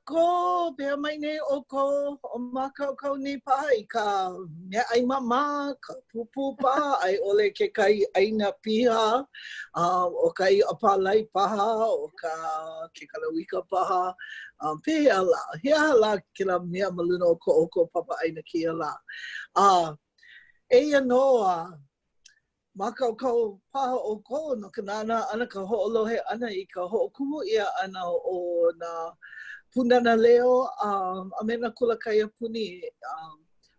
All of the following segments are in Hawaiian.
ko pea mai nei o ko o makau ni pai ka me ai mama ka pupu pa ai ole ke kai aina piha o kai apalai paha o ka ke kalawika paha pea la hea la kila mea maluna o ko papa aina kia la eia noa makau paha o ko no ka nānā ana ka hoʻolohe ana i ka hoʻokumu ia ana o na punana leo a me na kulakaia puni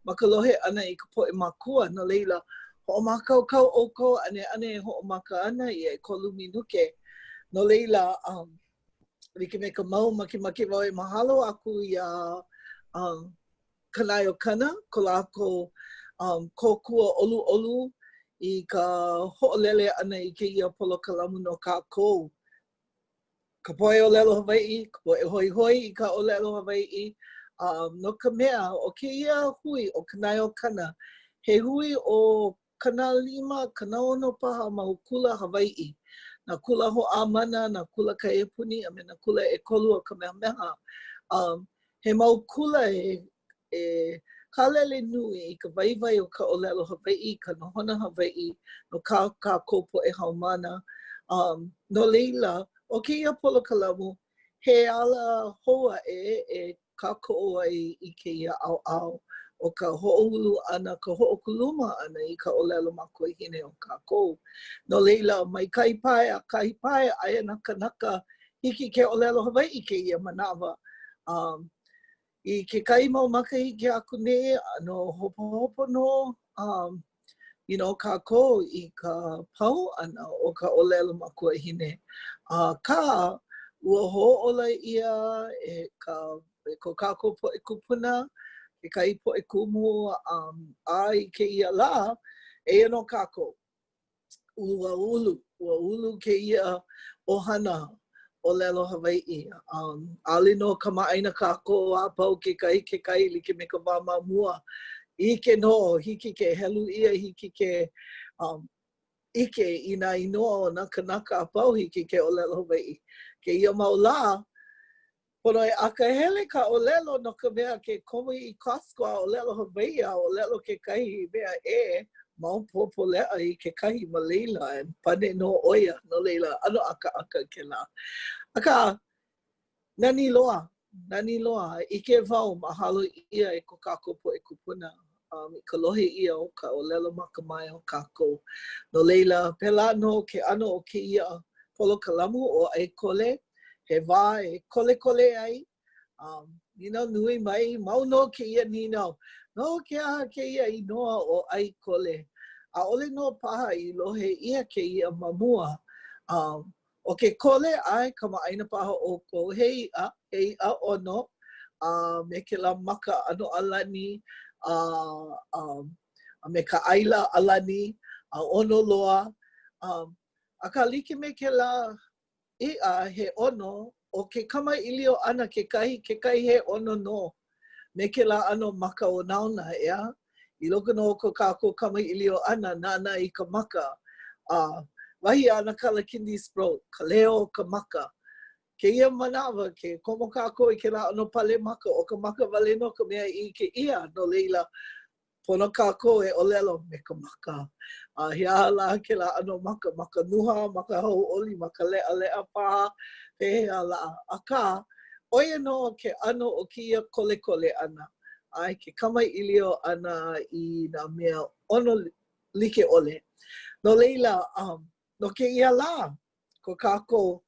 makalohe ana i ka poʻe Makua no leila hoʻomakau o ko ane hoʻomaka ana i e kolu minuke no leila like me ka mau makimaki wau e mahalo aku i a kanai o kana ko lākou kōkua olu i ka hoʻolele ana i kēia polokalamu no kakou. Ka poʻe ʻōlelo Hawaiʻi, ka poʻe hoihoi i ka ʻōlelo Hawaiʻi. No ka mea o kēia hui o kanai o kana, he hui o kana 5, kana 6 paha ma kula Hawaiʻi. Na kula hoʻāmana, na kula kaiapuni, a me na kula ʻekolu o ka mehameha. He mau kula e kalele nui i ka waiwai o ka ʻōlelo Hawaiʻi, ka nohona Hawaiʻi, no kakou poʻe haumana. No leila, o kēia polokalamu, he ala hoa e kakou ai i kēia ʻaoʻao o ka hoʻohulu ʻana, ka hoʻokuluma ʻana i ka ʻōlelo makuahine o kakou. No leila, mai kahi pae aia na kanaka hiki ke ʻōlelo Hawaiʻi kēia manawa. I ke kai mau makahiki aku nei, no hopo no, kakou i ka pau ana o ka ʻōlelo makuahine. Ka ua hoʻola ia ko kakou poʻe kupuna, ke kai poʻe kumu i kēia la, eia no kakou. Ua ulu kēia ʻohana ʻōlelo Hawaiʻi. ʻAʻole no kamaʻaina kakou a pau ke kai like me ka wā mamua. Ike no, hiki ke helu ia, hiki ke ike i nā inoa o nā kanaka a pau hiki ke ʻōlelo Hawaiʻi. Ke ia mau la, pono e akahele ka ʻōlelo no ka mea ke komo i Costco a ʻōlelo Hawaiʻi a ʻōlelo ke kahi mea mau popo leʻa i ke kahi ma leila, pane no oia no leila, ano aka ke la. Aka, nani loa, ike wau mahalo ia e ko kakou poʻe kupuna. I ka lohe ia o ka ʻōlelo makamai o kakou. No leila, pela no ke ano o kēia polokalamu o ʻAi Kole, he wā e kole ai. Nina nui mai, mau no kēia nina. No kēia inoa o ʻAi Kole. ʻAʻole no paha i lohe ia kēia mamua. O ke kole ai kamaʻaina paha o ko he iʻa ono me ke la maka ano alani me ka ʻaila alani ono loa. Aka like me ke la iʻa he ono o ke kamaʻilio ʻana ke kahi he ono no me ke la ano maka o nauna ea. I loko no ko kākou kamaʻilio ʻana nānā i ka maka. Wahi ana kalakini sprout, ka leo ka maka. Kēia manawa ke komo kākou i ke la ano pale maka o ka maka wale no ka mea i ke ia no leila. Pono kākou e ʻōlelo me ka maka. Hea la ke la ano maka nuha, maka hauʻoli, maka leʻa paha, pehea la. Aka, oia no ke ano o kia kole ana. Ai ke kamaʻilio ana i nā mea ono like ʻole. No leila, no kēia la, ko kākou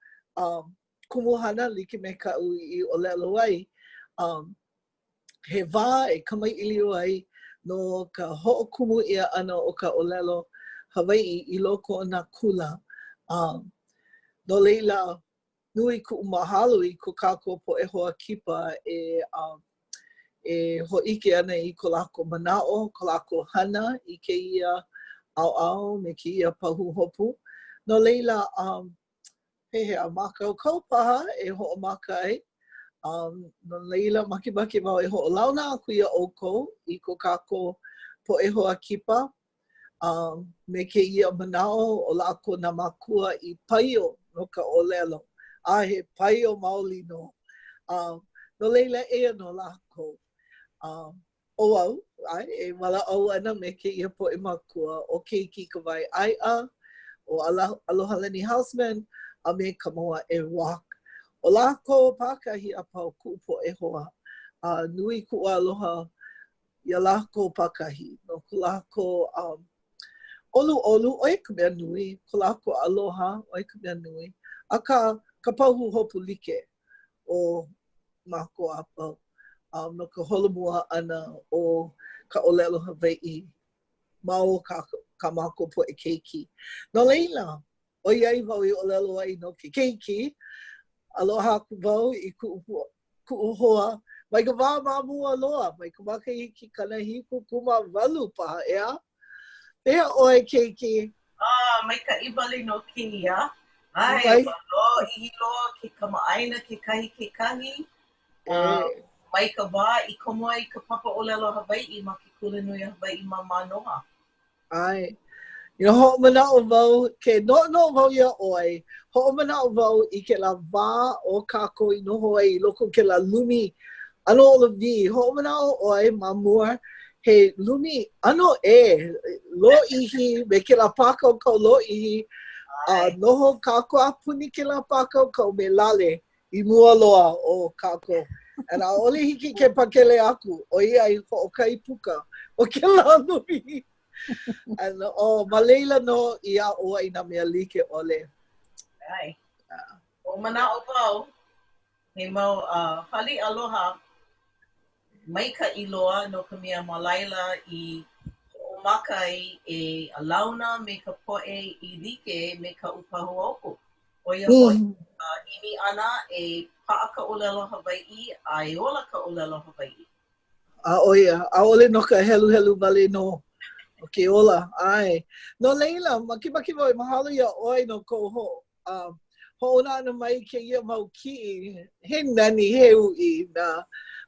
kumuhana like me ka'u i ʻōlelo ai. He wā e kamaʻilio ai no ka hoʻokumu ʻia ʻana o ka ʻōlelo Hawaiʻi i loko o nā kula. No leila, nui kuʻu mahalo i ko kākou poʻe hoa kipa e hoʻike ana i ko lākou manaʻo, ko lākou hana i kēia ʻaoʻao me kēia pahu hopu. No leila, hea mākaukau paha e hoʻomaka ai. No leila, makemake wau e hoʻolauna aku ia ʻoukou i ko kākou poʻe hoa kipa. Me kēia manaʻo o lākou nā Makua i Paio no ka ʻōlelo. He Paio maoli no. No leila ea no lākou. O au, ai, e wala au ana me kēia poʻe Makua o Keiki Kawaiʻaeʻa, o Alohalani Housman, a me Kamoaʻe walk. O lākou pākahi a pau kuʻu poʻe hoa. Nui kuʻu aloha ia lākou pākahi. No ku lākou olu oi ka mea nui, ko lākou aloha oi ka mea nui. A ka pahu hopu like o Makua a pau. No ka holomua ana o ka ʻōlelo Hawaiʻi ma o ka Makua poʻe Keiki. No leila, o iai wau i ʻōlelo ai no ke Keiki, aloha aku wau i kuʻu hoa, mai ka wā māmua loa, mai ka makahiki kanahiku kumawalu paha, ea? Pea ʻoe Keiki? Mai ka iwali no kēia. Ai, walo i loa ke kamaʻaina kekahi. Mai ka wā i komo ai ka papa ʻōlelo Hawaiʻi ma ke kulanui Hawaiʻi ma manoha. Ai. Hoʻomanaʻo wau, ke noʻonoʻo wau ia ʻoe, hoʻomanaʻo wau i ke la wā o kakou i noho ai i loko ke la lumi ano o la vi. Hoʻomanaʻo ʻoe ma mua he lumi ano e, lōʻihi me ke la pākaukau lōʻihi, noho kākou a puni ke la pākaukau me lale i mua loa o kākou. And ʻaʻole hiki ke pakele aku, o ia i hoʻokai puka o ke la lumi. And ma leila no i a oa i nā mea like ole. Ai. O manaʻo wau, he mau hali aloha mai ka iloa no ka mea ma laila i hoʻomaka ai e launa me ka poʻe i like me ka upahu oku. O ia hoʻi ʻimi ʻana e paʻa ka ʻōlelo Hawaiʻi a e ola ka ʻōlelo Hawaiʻi. O ia, ʻaʻole no ka helu wale no. Okay, ola, ai. No leila, makimaki wau, mahalo ia oi no ko hoʻona ana mai kēia mau kiʻi, he nani he ui na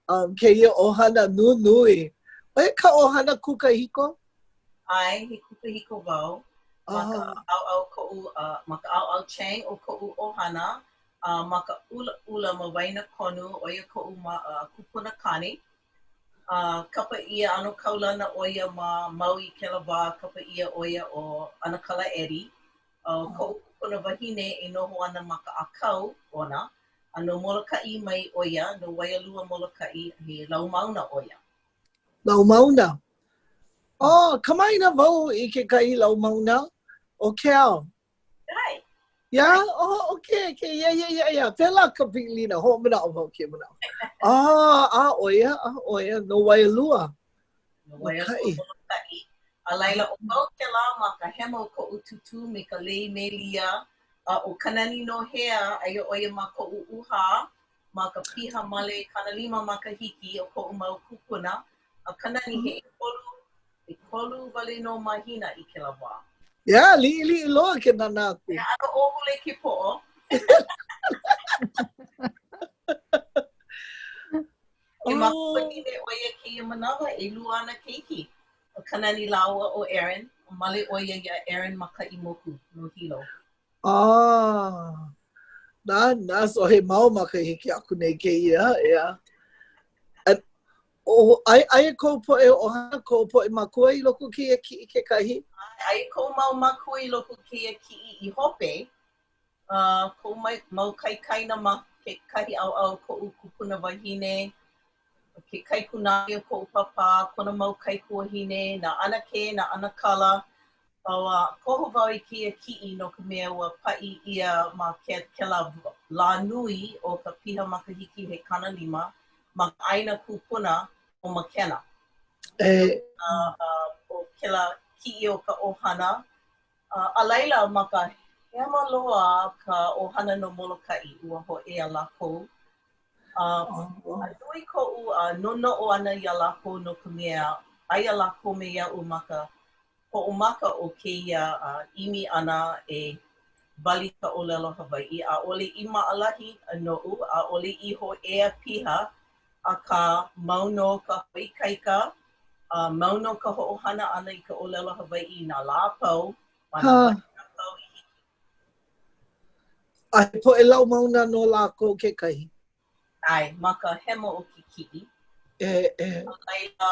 kēia ʻohana nunui. Oi ka ʻohana kukahiko? Ai, he kukahiko wau. Ma ka ʻaoʻao koʻu, ma ka ʻaoʻao chang o koʻu ʻohana, ma ka ʻula ma waina konu, o ia koʻu kupuna kani. Kapa ia ano kaulana oia ma Maui ke la wā, kapa ia oia o ʻana kalaʻeri. Koʻu kupuna wahine e noho ana ma ka ʻākau ona. No molokaʻi mai oia, no waialua molokaʻi he laumauna oia. Laumauna? Kamaina wau i kekahi laumauna o ke ao. Ai. Yeah? Okay. Yeah. Pela ka pilina, hoʻomanaʻo wau ke manaʻo. Oia, no waialua. No waialua molokaʻi. A laila o wau ke la ma ka hema o koʻu tutu me ka lei melia, o kanani no hea aia oia ma koʻu uha, ma ka piha male kanalima makahiki o koʻu mau kupuna. A kanani he e kolu wale no mahina i ke la wā. Yeah, liʻiliʻi loa ke nānā aku. Ano ʻōhule ke poʻo. E makahine oia kēia manawa e lua ana Keiki. O kanani laua o Erin, o male oia ia Erin makaʻi moku no hilo. Nā so he mau makahiki aku nei kēia, ea. Aia kou poʻe ʻohana, kou poʻe Makua i loko kēia kiʻi kekahi? Ai kou mau Makua i loko kēia kiʻi i hope. Kou mau kaikaina ma ke kahi ʻaoʻao koʻu kupuna wahine. Ke kaikunai o koʻu papa, kona mau kaikuahine, nā ʻana kē, nā ʻana kala. Koho wau i kēia kiʻi no ka mea ua paʻi ia ma ke la nui o ka piha makahiki he kanalima ma ka ʻaina kupuna o Makena. O ke la kiʻi o ka ʻohana. A laila ma ka hema loa ka ʻohana no molokaʻi ua hoʻea lākou. A nui koʻu nonoʻo ana ia lākou no ka mea aia lākou me iaʻu ma ka hoʻomaka o kēia ʻimi ʻana e wali ka ʻōlelo Hawaiʻi. ʻAʻole i maʻalahi noʻu, ʻaʻole iho ea piha, akā mau no ka hoʻoikaika, mau no ka hoʻohana ʻana i ka ʻōlelo Hawaiʻi nā lākou, ma nā wai kākou i hiki. Ai poʻe laumauna no lākou kekahi. Ai, ma ka hema o ke kiʻi. Laila,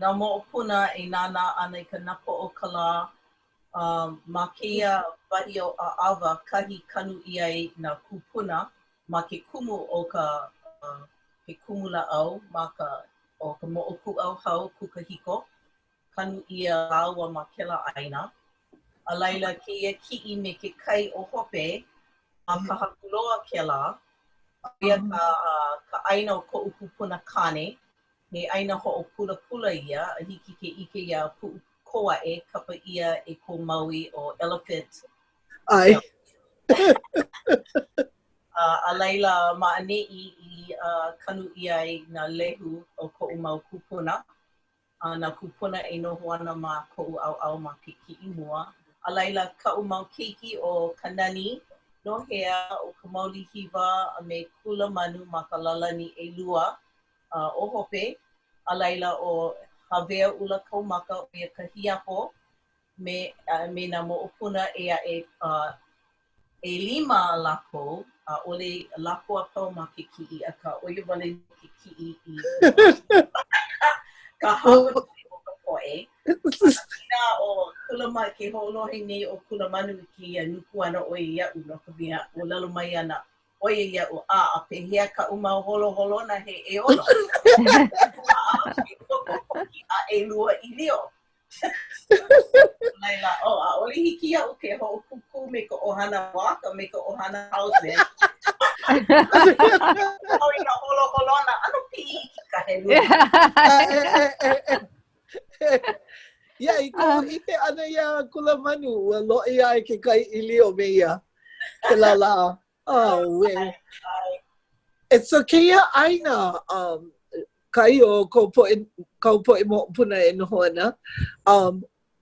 nā moʻopuna e nānā ana i ka napa o ka lā. Ma kēia wahi o ʻaʻawa kahi kanu ʻia ai nā kūpuna ma ke kumu o ke kumu laʻau ma o ka moʻokuʻau hau kukahiko. Kanu ʻia laua ma kēlā ʻaina. A laila kēia kiʻi me ke kai o hope ma ka hakuloa kēlā. Ia ka ʻaina o koʻu kupuna kane. He ʻaina hoʻopulapula ia, a hiki ke ʻike ia puʻu koaʻe kapa ia e ko maui o elephant. Ai. A laila maʻaneʻi i kanu ʻia ai nā lehu o koʻu mau kupuna. Nā kupuna e noho ana ma koʻu ʻaoʻao ma ke kiʻi mua. A laila kaʻu mau keiki o ka nani, nohea o ka maoli hiwa a me kula manu ma ka lalani ʻelua o hope. A laila o Hawea ula kaumaka o ia ka hiapo me nā moʻopuna e 5 lākou, a ʻole lākou a pau ma ke kiʻi a ka oia wale ke kiʻi i ka hawa o ka poʻe. Ina o kulama ke hoʻolohe nei o kulamanu i ke nuku ana o iaʻu no ka mea ʻōlelo mai ana o iaʻu a pehea kaʻu mau holoholona he ʻeolo. A ʻelua I lio. Laila, ʻaʻole hiki iaʻu ke hoʻokuku me ka ʻohana waka me ka ʻohana Housman. Oi nā holoholona, ano piʻi ki ka helua. Ia, I ko ike ana ia kulamanu, ua loʻi ai ke kai ʻilio me ia. Ke lala. Oh, we. It's a kēia ʻaina. Kai o kau poʻe moʻopuna e noho ana.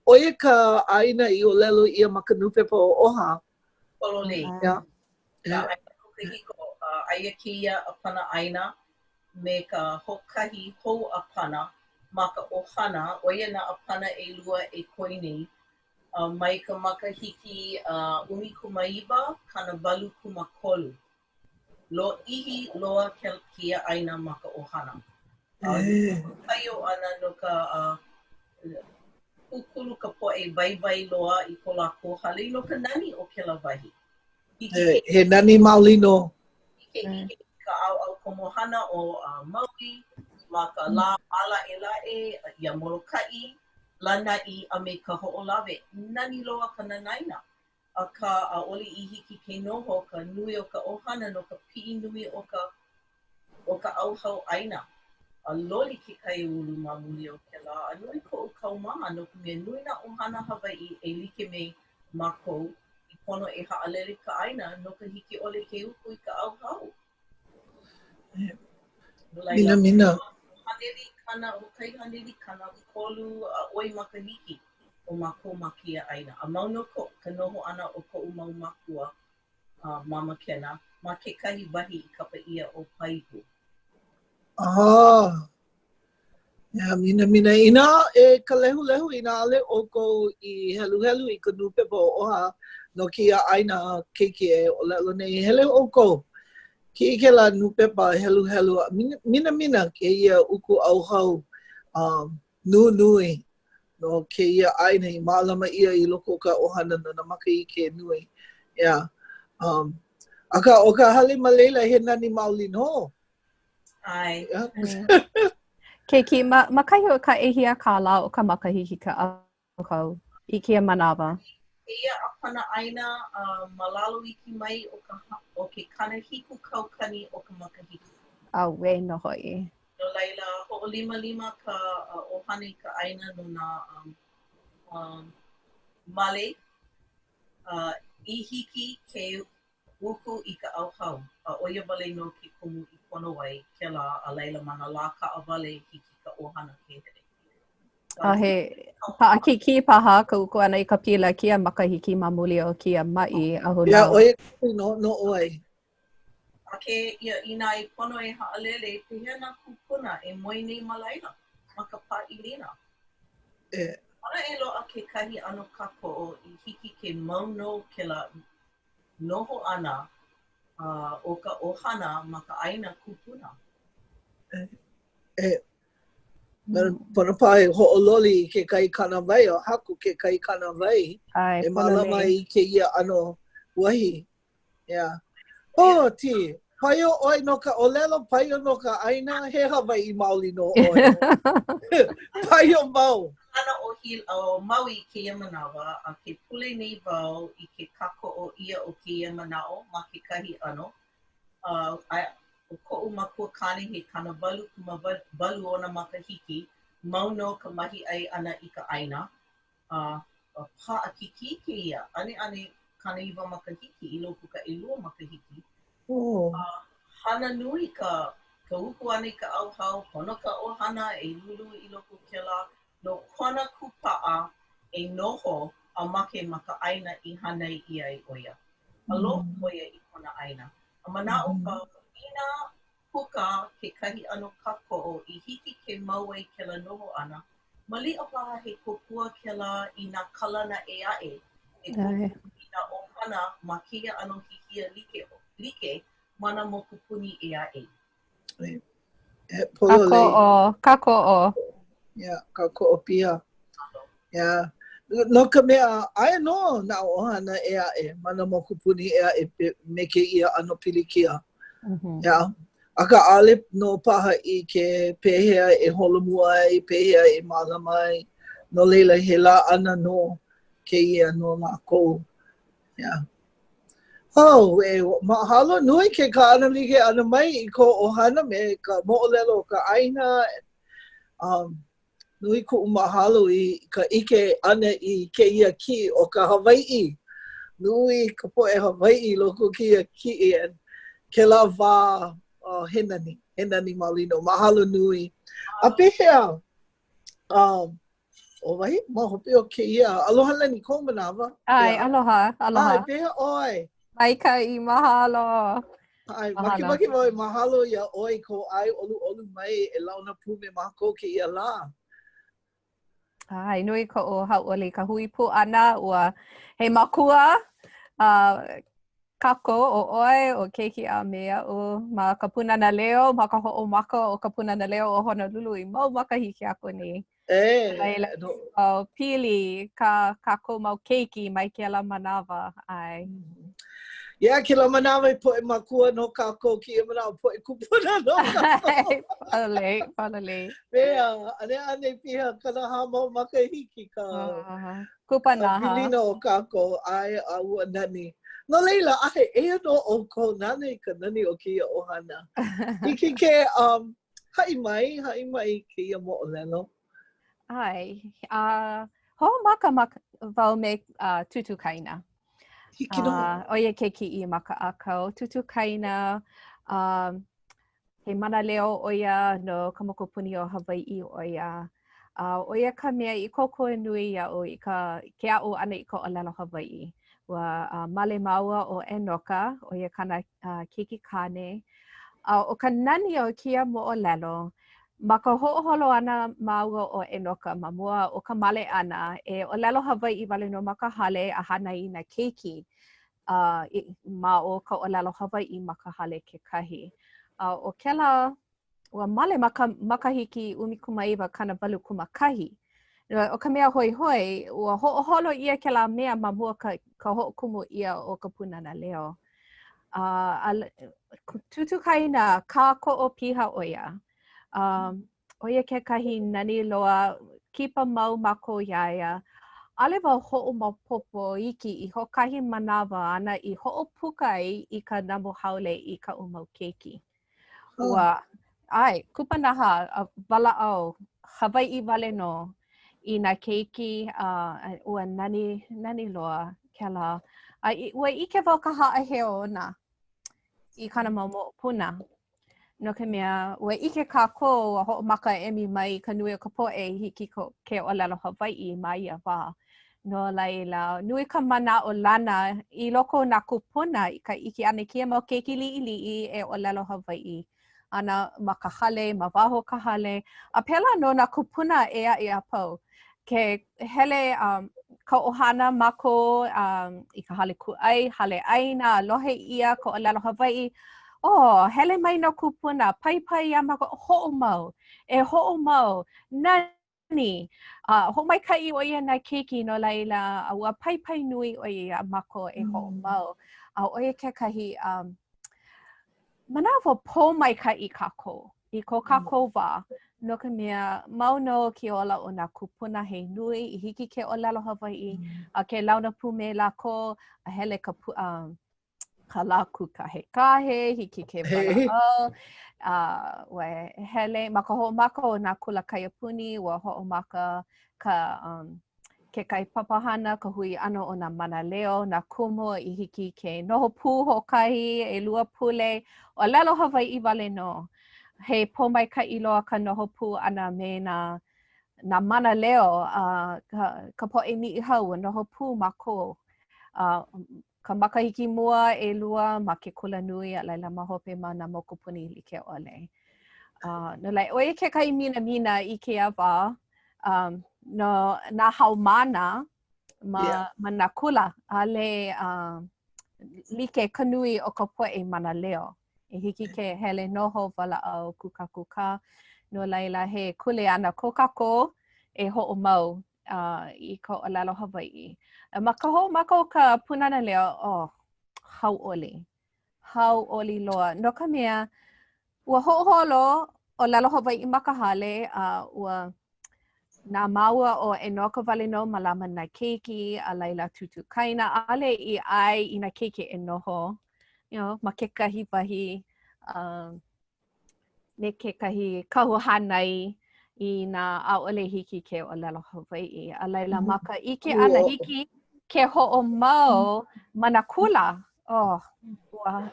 Oia ka ʻaina I ʻōlelo ia ma ka nupepa o ʻoha. Pololei. Yeah. Ka ʻaina kukahiko, aia kēia a pana ʻaina me ka hokahi hou a pana ma ka ʻohana, oia nā a pana ʻelua e koinei. Mai ka makahiki 'umikūmāiwa kana 8 Loʻihi loa kēia ʻaina ma ka ʻohana. Paio ana no ka kukulu ka poʻe waiwai loa I ko lākou hale no ka nani o kēlā wahi. He nani maolino. Ike ka ʻaoʻao komohana o Maui, ma ka lā alaʻelaʻe, ia Molokaʻi, Lanaʻi a me ka hoʻolawe. Nani loa ka nanaina. A ka ʻaʻole I hiki ke noho ka nui o ka ʻohana no ka piʻi nui o ka ʻauhau ʻaina. A loli ke kaiāulu ma muli o kēlā. A nui koʻu kaumaha no ka mea nui nā ʻohana Hawaiʻi e like me mākou I pono e haʻalele ka ʻaina no ka hiki ʻole ke upu I ka ʻauhau. Mina. Haneli kana, o kai haneli kana kolu a oi makahiki o mākou ma kēia ʻaina. A mau no ka noho ʻana o koʻu mau Makua mama kena ma kekahi wahi I kapa ʻia o Paio. Yeah, mina. Ina e ka lehu ina ale ʻoukou I helu I ka nupepa o ʻoha no kēia ʻaina Keiki e ʻōlelo nei. Hele ʻoukou. Ki ke la nupepa helu. Mina kēia uku ʻauhau nui no kēia ʻaina I mālama ia I loko o ka ʻohana no na makahiki nui. Yeah. Aka o ka hale ma leila he nani maoli no. Ai. Keiki, makahi o ka ʻehia kālā o ka makahiki ka ʻauhau I kia manawa. Eia a pana ʻaina malalo iki mai o ke kanahiku kaukani o ka makahiki. We no hoi. No laila, hoʻolima ka ʻohana I ka ʻaina no nā male I hiki ke uku I ka ʻauhau. Oia wale no ke kumu I pono wai kēlā a laila ma nā lā kaʻawale hiki ka ʻohana ke hele. He paʻakiki paha ka uku ana I ka pila kia makahiki ma muli o kia maʻi a huna. Yeah, oia no oi. Ake ia ina I pono e haʻalele pehea nā kūpuna e moi nei ma laila ma ka pāʻilina. Ona e loaʻa kekahi ʻano kakou I hiki ke mauno kēlā noho ʻana o ka ʻohana ma ka ʻaina kupuna. Pana pae hoʻololi ke kai kanawai o haku ke kai kanawai. E malama I kēia ano wahi. Yeah. Oh, ti. Paio oi no ka ʻolelo, paio no ka ʻaina, he Hawaiʻi maoli no oi. Paio mau. Ana o Maui kēia manawa, a ke pule nei wau I ke kako o ia o kēia manao ma ke kahi ano. O koʻu Makua kane he kanawalu kumawalu ona makahiki, mau no ka mahi ʻai ʻana I ka ʻaina. Paʻakiki kēia, ane kanaiwa makahiki I loko ka ʻelua makahiki. Hana nui ka uku ane ka ʻauhau, pono ka ʻohana e lulu I loko kela, no kona kupaʻa e noho a make ma ka ʻaina I hanai ʻia I ʻoia. Aloha ʻoia I kona ʻaina. A manaʻo ka ina puka kekahi ano kako I hiki ke mau ai kela noho ʻana. Maliʻa paha he kokua kela I nā kalana e aʻe. E kokua I nā ʻohana ma kēia ano hihia like mana mo kupuni e aʻe. Kako. Yeah, kako pia. Yeah. No ka mea, aia no nā ʻohana e aʻe, mana mo kupuni e aʻe me ke ia ano pilikia. Yeah. Aka ʻaʻole no paha I ke pehea e holomua ai, pehea e malama ai. No leila he lā ana no ke ia no lākou. Yeah. Oh, mahalo nui ke ka ana like ana mai I ko ʻohana me ka moʻolelo ka ʻaina. Nui kuʻu mahalo I ka ʻike ana I kēia ki o ka Hawaiʻi. Nui ka poʻe Hawaiʻi loko kia ki and ke la wā henani malino. Mahalo nui. A pehea, o wahi, ma hope o kēia. Alohalani ko manawa. Ai, aloha. Ai, pehea oi. Maikai, mahalo. Ai, maki wai mahalo ia oi ko ai olu mai e launa pu me mako kēia lā. Ai, nui ko o hauʻoli ka hui pu ʻana ua he Makua, kako o oi o Keiki a mea o ma ka punana leo, ma ka hoʻomaka o ka punana leo o Honolulu I mau makahiki aku ni. O pili ka kako mau Keiki mai ke la manawa ai. Yeah, ke la manawa I poʻe Makua no kako ki e manawa poʻe kupuna no kako. Palale. Pea, ane piha kana hama makahiki ka kupanaha. pilina o kako ai a ua nani. No leila, ahe, ea no o ko nani ka nani o kia ʻohana. Hiki ke, haʻi mai kia moʻolelo. Ai, hoʻomaka wau me tutu kaina. Hiki no. Oia Keiki I maka akau. Tutu kaina, he mana leo oia no ka mokopuni o Hawaiʻi oia. Oia ka mea I koko nui iaʻu I ke aʻu ana I ka ʻōlelo Hawaiʻi. Ua male maua o ʻenoka, oia kana keiki kane. O ka nani o kia moʻolelo, ma ka hoʻoholo ana maua o ʻenoka ma mua o ka male ana e ʻōlelo Hawaiʻi wale no ma ka hale a hana I nā keiki ma o ka ʻōlelo Hawaiʻi ma ka hale kekahi. O kela, ua male makahiki ʻumikumaʻiwa kanawalu kumakahi. O ka mea hoihoi, ua hoʻoholo ia kela mea ma mua ka hoʻokumu ia o ka punana leo. Tutu kaina ka koʻo piha oia. Oia kekahi nani loa kipa mau mako iaia. Ale wau hoʻomaopopo iki I hokahi manawa ana I hoʻopuka ai I ka namo haole I ka mau keiki. Ua, ai, kupanaha, walaʻau, Hawaiʻi wale no I nā keiki, ua nani loa kela. Ua ʻike wau ka haʻaheo ona I kana mau moʻopuna. No ka mea, ua ʻike kākou a hoʻomaka emi mai ka nui o ka poʻe hiki ke ʻōlelo Hawaiʻi ma ia wā. No laila, nui ka mana o lana I loko nā kupuna I ka iki ana kia mau keiki liʻiliʻi e ʻōlelo Hawaiʻi. Ana ma ka hale, ma waho ka hale. A pela no nā kupuna e a pau. Ke hele ka ʻohana mako I ka hale kuʻai, hale ʻaina, alohe ia ko ʻōlelo Hawaiʻi. Hele mai no kupuna, pai ia mako hoʻomau, hoʻomau, nani. Hoʻomaikaʻi ʻo ia nā Keiki no laila, ua pai nui ʻo ia mako hoʻomau. ʻO ia kekahi, manawa pō maikaʻi kākou, I ko kākou wā. No ka mea, mau no ke ola o nā kupuna he nui, I hiki ke ʻōlelo Hawaiʻi, ke launa pū me lākou, a hele ka lākou kahekahe, hiki ke walaʻau, hele, maka hoʻomaka o nā kula kaiapuni, ua hoʻomaka ke papahana, ka hui ʻano o nā mana leo, nā komo I hiki ke noho pū hokahi, ʻelua pule, ʻōlelo Hawaiʻi wale no. He pōmaikaʻi loa ka noho pū ʻana me nā mana leo, ka poʻe niʻihau, noho pū mākou. Ka makahiki mua, ʻelua, ma ke kulanui, a laila mahope ma nā mokupuni like ʻole. No lai, ʻo ia kekahi mina I ke awa, no nā haumana ma nā kula, ale like kanui o ka poʻe mana leo. I hiki ke hele noho walaʻau kuka, no laila he kule ana ko kakou hoʻomau I ko ʻōlelo Hawaiʻi. Ma ka hoʻomaka o ka punana leo, hauʻoli loa. No ka mea, ua hoʻoholo ʻōlelo Hawaiʻi ma ka hale, ua nā maua o noka wale no malama nā Keiki, a laila tutu kaina, ale I ʻai I nā Keiki noho. Ma kekahi wahi, me kekahi kahuhanai I nā ʻaʻole hiki ke ʻōlelo Hawaiʻi. A laila ma ka ʻike ʻana hiki ke hoʻomau ma nā kula.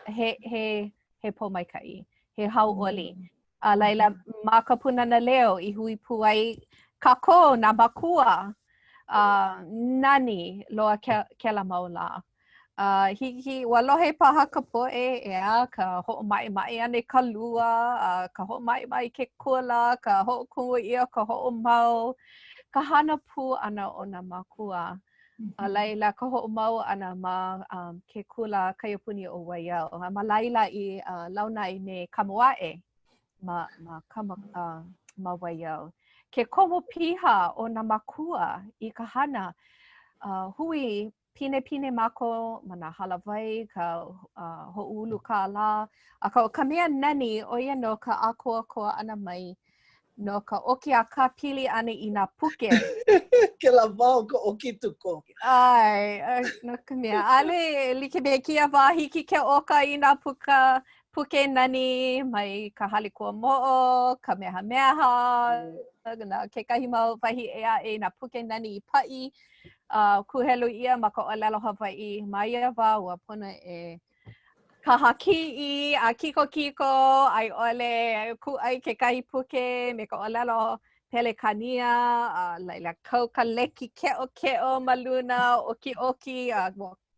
He pōmaikaʻi, he hauʻoli. A laila ma ka punana leo I hui pū ai kakou nā Makua. Nani loa kela maula. Hiki ua lohe paha ka poʻe ka hoʻomaʻemaʻe ane ka lua, ka hoʻomaʻemaʻe ke kula, ka hoʻokumu ʻia ka hoʻomau, ka hana pū ʻana o nā Makua. A laila ka hoʻomau ʻana ma ke kula kaiapuni o waiau. Ma laila I launa I me Kamoaʻe ma waiau. Ke komo piha o nā Makua I ka hana hui pine mako ma nā halawai, ka hoʻoulu kālā. A ka mea nani o ia no ka ākoakoa ʻana mai no ka oki a ka pili ʻana I nā puke. Ke la wao ka oki tuko. No ka mea. Ale like me kia wā hiki ke oka I nā puke nani mai ka hale kua moʻo, ka meha. Na kekahi mau wahi nā puke nani I paʻi. Kuhelu ia ma ka ʻōlelo Hawaiʻi. Ma ia wā ua puna kaha kiʻi, a kiko, ai ʻole kuʻai kekahi puke me ka ʻōlelo pelekania, laila kau ka leki keʻo ma luna, oki,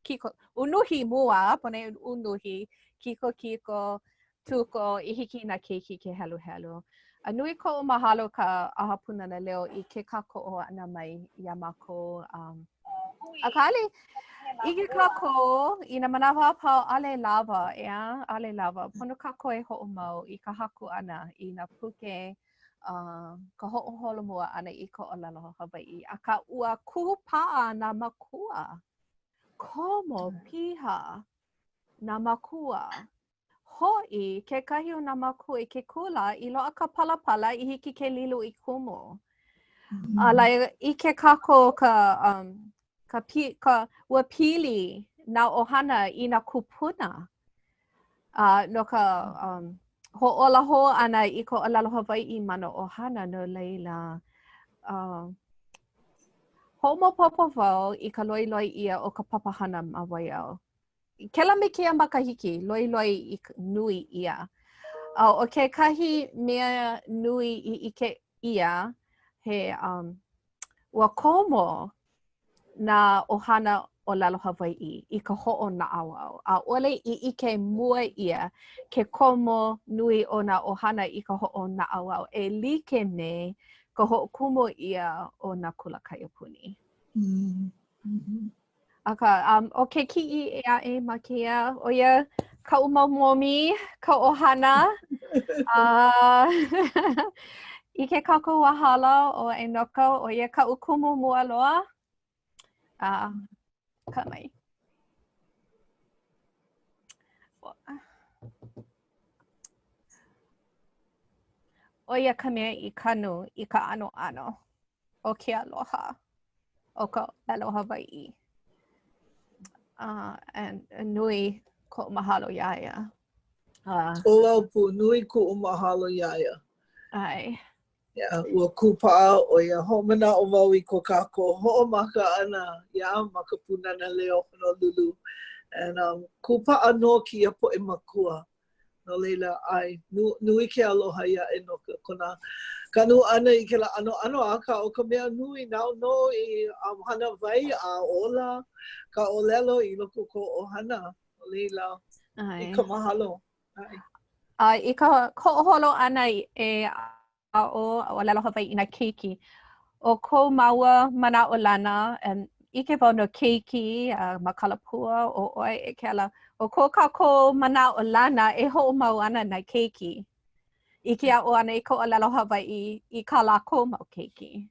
kiko, unuhi mua, pone unuhi, kiko, tuko, I hiki nā keiki ke helu. A nui koʻu mahalo ka aha punana leo I ke kākoʻo ʻana mai ia mākou. A ka ale, I ke kākoʻo, I nā manawa apau ale lava, pono kākoʻo e hoʻomau I ka haku ʻana I nā puke, ka hoʻoholomua ʻana I ka ʻōlelo Hawaiʻi. A ka ua kuhu paʻa nā Makua, komo piha nā Makua. Hoʻi, kekahi o nā Makua I ke kula, I loaʻa ka palapala I hiki ke lilu I kumu. A lai, I ke kākou ka ua pili nā ʻohana I nā kupuna. No ka hoʻolaho ʻana I ka ʻōlelo Hawaiʻi ma nā ʻohana no laila. Hoʻomaopopo wau I ka loiloi ʻia o ka papahana ma waiau. Kela me kia makahiki, loiloi nui ia. O kekahi mea nui I ike ia, he ua komo nā ʻohana ʻōlelo Hawaiʻi I ka hoʻonaʻauao. A ʻole I ike mua ia ke komo nui o nā ʻohana I ka hoʻonaʻauao e like me ka hoʻokumu ia o nā kula kaiapuni. Aka, o ke ki'i e a e ma kia, o ia ka umamomi, ka ʻohana, I ke kakou wahala o e noko, o ia ka ukumu mua loa, ka mai. O ia ka mea I kanu I ka ano o ke aloha o ka ʻelelo Hawaiʻi. And nui ko mahalo iaia. O au pu nui ku mahalo iaia. Ai. Yeah, ua kupa'a o ia ho'omana o wau I ko kākou ho'omaka ana ia ma ka punana leo Honolulu. And kupa'a no ki ia poʻe Makua. No leila ai nui ke aloha ia e no kona kanu ana I ke la ano aka o ka mea nui nao no I hana wai a ola ka ʻōlelo I loko ko ʻohana. No leila I ka mahalo. I ka hoʻoholo ana e o ʻōlelo Hawaiʻi na Keiki. O ko maua manaʻolana and ʻike wau no Keiki ma Kalapua o ʻoe e kela. O ko kākou manaʻolana e hoʻomau ana na Keiki. Ike aʻo ana I ko ʻōlelo Hawaiʻi I ka lākou mau Keiki.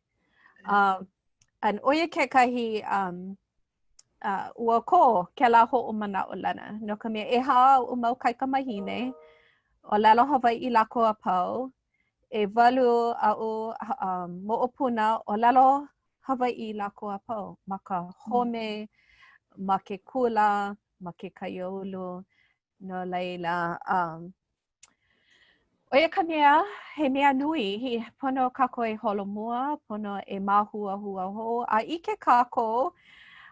And oia kekahi ua ko kela hoʻomanaʻolana. No ka mea ʻeha o mau kaikamahine. ʻŌlelo Hawaiʻi lākou a pau. E walu aʻu moʻopuna ʻŌlelo Hawaiʻi lākou a pau. Ma ka home, ma ke kula, ma ke kaiōulu. No laila, oia ka mea, he mea nui. Pono kākou e holomua, pono e māhuahua hou. A I ke kākou,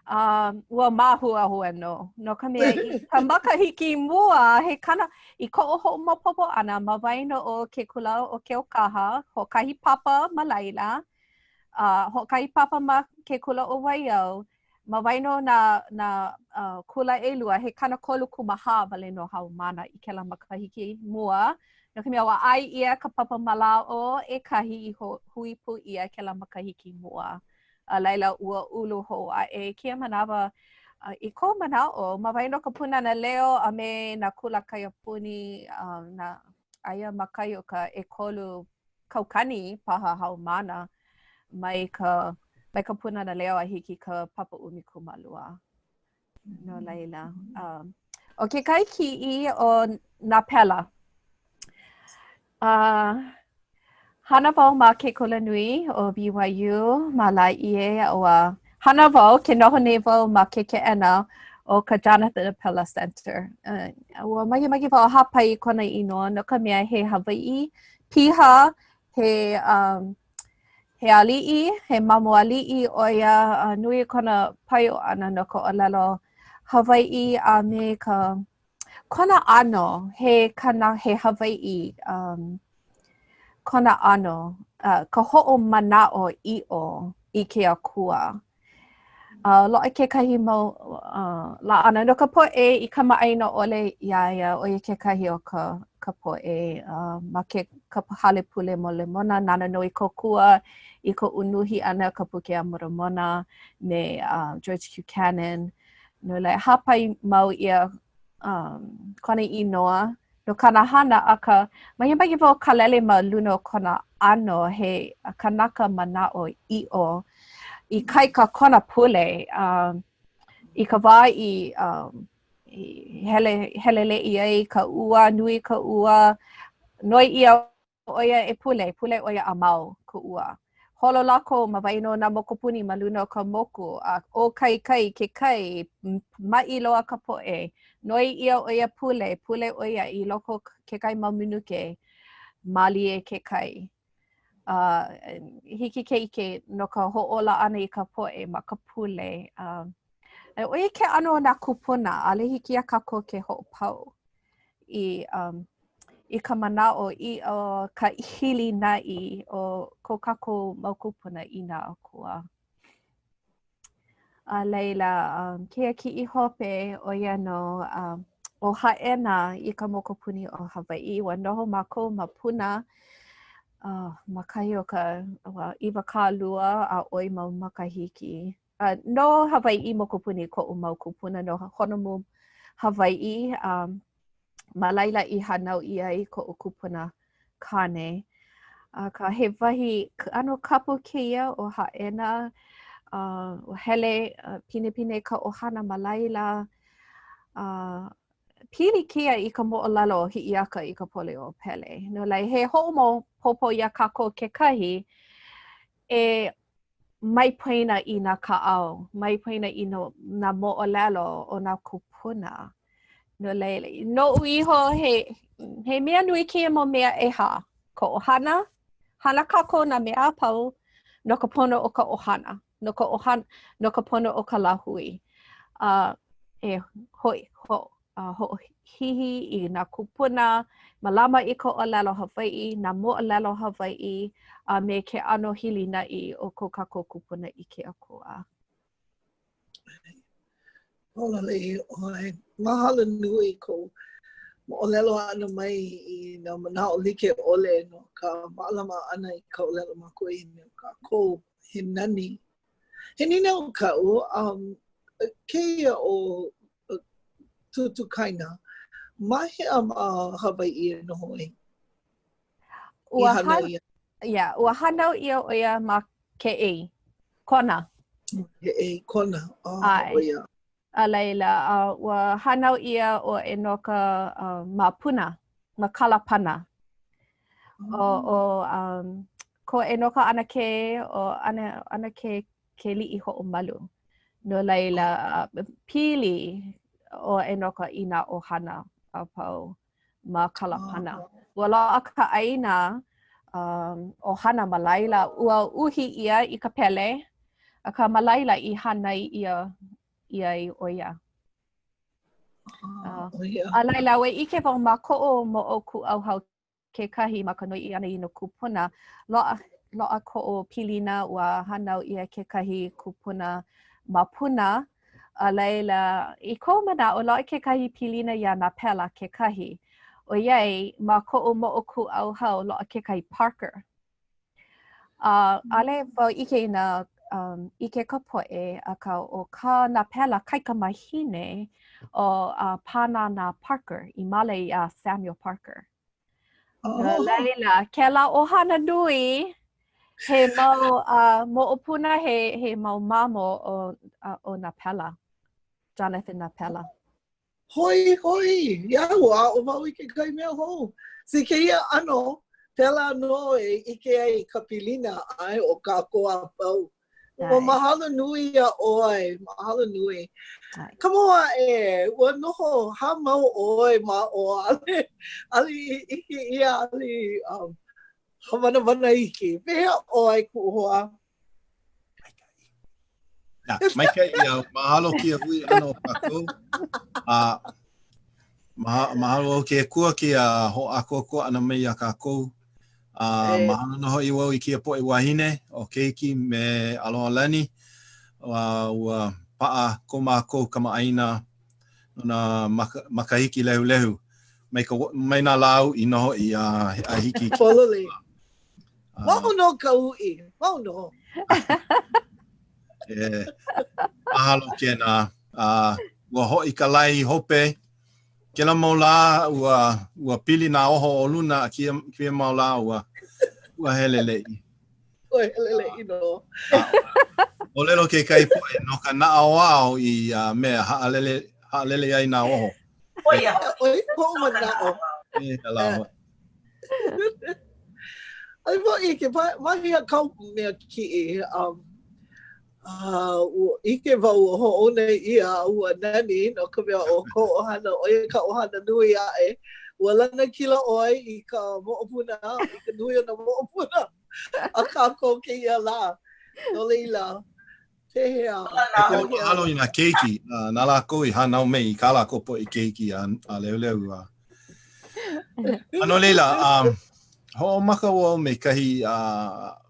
ua māhuahua no. No ka mea I ka makahiki mua, he kana, I koʻo hoʻomaopopo ʻana, ma waena o ke kula o ke ʻokaha, hoʻokahi papa ma laila, hoʻokahi papa ma ke kula o waiau, ma waena o nā kula ʻelua, he kana kolukumahā wale no haumana I kēlā makahiki mua. No ka mea ua ʻai ʻia ka papa malao e kahi I hui pu ʻia kēlā makahiki mua. A laila ua ulu hou a e kia manawa I ko manaʻo ma waena o ka punana leo a me nā kula kaiapuni na aia makai o ka ʻekolu kaukani paha haumana mai ka punana leo a hiki ka papa ʻumikumalua. No laila. O ke kai kiʻi o nā pela. Hana wau ma ke kulanui o BYU ma Laie o hana wau ke noho nei wau ma ke ʻana o ka Jonathan Pella Center. Ua mahi wau hapai kona inoa no ka mea he Hawaiʻi piha, he aliʻi, he mamo aliʻi o ia nui kona paio ʻana no ka ʻōlelo Hawaiʻi a me ka kona ʻano he Hawaiʻi kona ʻano, ka hoʻomanaʻo ʻiʻo I ke akua. Loʻi kekahi mau laʻana no ka poʻe I kamaʻaina ʻole iaia o ia kekahi o ka poʻe ma ka hale pule mo lemona nānā no I kokua I ko unuhi ʻana ka puke a moramona me George Buchanan. No lai hapai mau ia kona inoa. No kana hana aka mai wau kalele ma luna o kona ʻano he kanaka manaʻo ʻiʻo I kaika kona pule I ka wā I heleleʻi ai ka ua nui ka ua noi ia ʻoia e pule ʻoia a mau ka ua. Holo lākou ma waena o nā mokopuni ma luna o ka moku a o kai ke kai maʻi loa ka poʻe. Noi ia ʻoia pule ʻoia I loko ke kai mau minuke malie ke kai. Hiki ke ike no ka hoʻola ʻana I ka poʻe ma ka pule. ʻOia ke ʻano o nā kupuna ʻaʻole hiki ia kākou ke hoʻopau I ka manaʻo ʻiʻo ka hili naʻi o ko kākou mau kupuna I nā akua. A laila keia kiʻi hope ʻo ia no ʻo haʻena I ka mokopuni o Hawaiʻi ua noho mākou ma puna ma kahi o ka iwakālua a ʻoi mau makahiki. no Hawaiʻi mo kupuni koʻu mau kupuna no honomu Hawaiʻi ma laila I hanau ia I koʻu kupuna kane. Ka he wahi ano kapu kēia o haʻena hele pine ka ʻohana ma laila pili kēia I ka moʻolelo hiʻi aka I ka pole o pele. No lai he hoʻomo popo ia kakou kekahi e mai paina I nā kaʻao, mai paina I nā moʻolelo o nā kupuna. No leile, noʻu iho he mea nui kēia mo mea ʻeha. Ka ʻohana, hana kakou nā mea pau no ka pono o ka ʻohana, no ka pono o ka lāhui. E hoʻohihi I nā kupuna, malama I ka ʻōlelo Hawaiʻi, nā moʻolelo Hawaiʻi, me ke ʻano hilinaʻi o ko kākou kupuna I ke akua. Holale, oi, mahalo nui ko moʻolelo ana mai I nā manao like ole no ka mālama ana I ka ʻōlelo Makua I no kākou he nani. He nina o kau, kēia o tutukaina, mahe a Hawaiʻi no hoi. Ua hanau ia o ia ma ke ʻei, kona. Ke ʻei kona, Ai. A laila, ua hanau ia o e no ka mapuna, ma kalapana. Ko e no ka ana ke o ana ke liʻi hoʻomalu. No laila, pili o e no ka ina ʻohana a pau ma kalapana. Ua loaʻa ka ʻaina ʻohana ma laila, ua uhi ia I ka pele, a ka ma laila I hanai ia I oia. A laila, ue ike wau ma koʻo moʻoku au hau kekahi ma ka noiʻi ana I no kupuna, loaʻa koʻo pilina ua hanau ia kekahi kupuna mapuna. A laila, I kou manaʻo loaʻa kekahi pilina ia nā pela kekahi. O iai, ma koʻo moʻoku au hau loaʻa kekahi Parker. Ale wau ike I nā ike ka poʻe a ka o ka nā pela kaikamahine o pana nā Parker I male I Samuel Parker. No laila, ke la ʻohana nui he mau moʻopuna he mau mamo o nā pela, Jonathan nā pela. Hoi, ia ua o wau I ke kai mea hou. Si keia ano, pela no e ike ai ka pilina ai o kākou a pau. O mahalo nui a oi, mahalo nui. Kamoaʻe, ua noho ha mau oi ma o ali ike ia ali hawana iki. Pehea oi kuhoa. Maikai ia, mahalo kia hui ano kākou. Mahalo ke kua kia hoʻakoko ana mai a kākou. Mahalo noho I wau I kia poʻe wahine o Keiki me Alohalani. Ua paʻa ko mākou kamaʻaina no nā makahiki lehu. Mai nā lau I noho I a hiki. Pololi. Mau no ka ui, mau no. Mahalo ke nā. Ua hoʻi ka lai hope. Kela mau la ua pili nā oho o luna a kia mau la ua helelei. Ua helelei no. ʻŌlelo ke kai poʻe no ka naʻaoao I mea haʻalele ai nā oho. Oia. Oi, poʻu manao. Alaho. Ai mo ike, mahi a kau mea kiʻi. Ike wau o hoʻone ia ua nani no ka mea o ko ʻohana oia ka ʻohana nui aʻe. Ua lana kila oi I ka moʻopuna, I ka nui o na moʻopuna. A kākou kēia la. No leila, pehea. Mahalo I nā Keiki, nā lākou I hanau mei I kā lākou po I Keiki a leo. Ano leila, hoʻomaka wau me kahi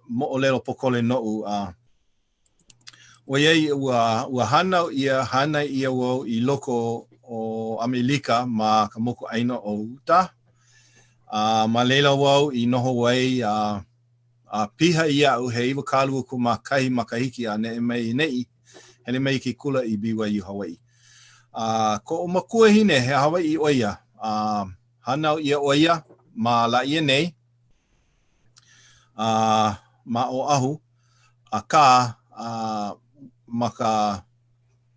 moʻolelo pokole noʻu. O iei ua hanau hana ia wau I loko o Amerika ma ka moku aina o Uta. Ma leila wau I noho wai piha ia au he iwa kālua ku makahi makahiki a ne mai nei. hele mai ke kula I BYU Hawaiʻi. Ko o Makua hine he Hawaiʻi oia. Hanau ia oia ma la ia nei. Ma o ahu. Ka maka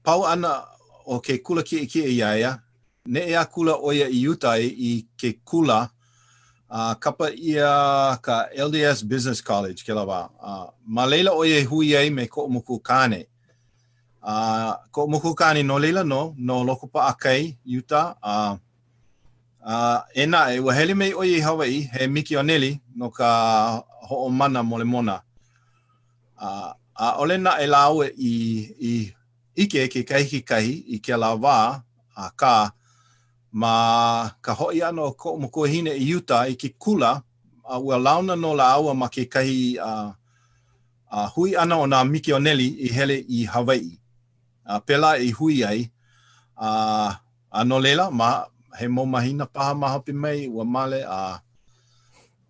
pau ana o ke kula ki iaia. Ne ea kula oia I Utah I ke kula kapa ia ka LDS Business College ke lawa. Ma leila oia hui ai me ko muku kane. Ko muku kane no leila no loko pa akai Utah. E wa hele mei oia I Hawaiʻi he miki o neli no ka hoʻomana mole mona. Ole na e lau I ike ke kahi I ke la wā ka ma ka hoi ana o ko moko hine I Utah I ke kula ua launa no la aua ma ke kahi hui ana o nā miki o neli I hele I Hawaiʻi. Pela I hui ai no lela ma he momahina paha mahapi mai ua male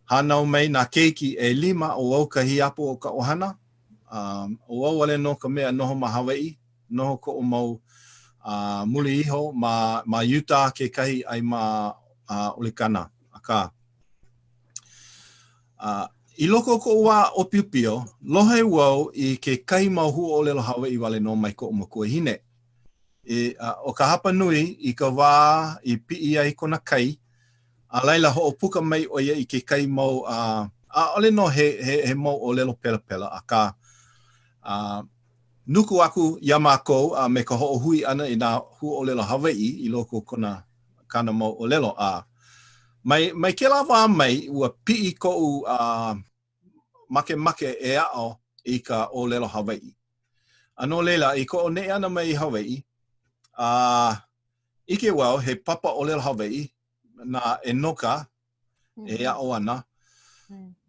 hanau mai nā Keiki e 5 o au kahi apo o ka ʻohana. O au ale no ka mea noho ma Hawaiʻi, noho ko o mau muli iho ma Utah ke kahi ai ma Olikana. I loko ko ua o piupio, lohe wau I ke kahi mau hu o lelo Hawaiʻi wale no mai ko o makua hine. O ka hapa nui I ka wā I pi'i ai kona kai, a laila ho o puka mai o ia I ke kai mau, ole no he mau o lelo pela pela, nuku aku ia mākou me ka ho o hui ana I nā hu o lelo Hawaiʻi I loko kona kana mau o lelo mai ke la wā mai ua pi'i ko u make e ao I ka o lelo Hawaiʻi. Ano leila I ko o ne ana mai I Hawaiʻi, ike wau he papa o lelo Hawaiʻi na e noka e ao ana.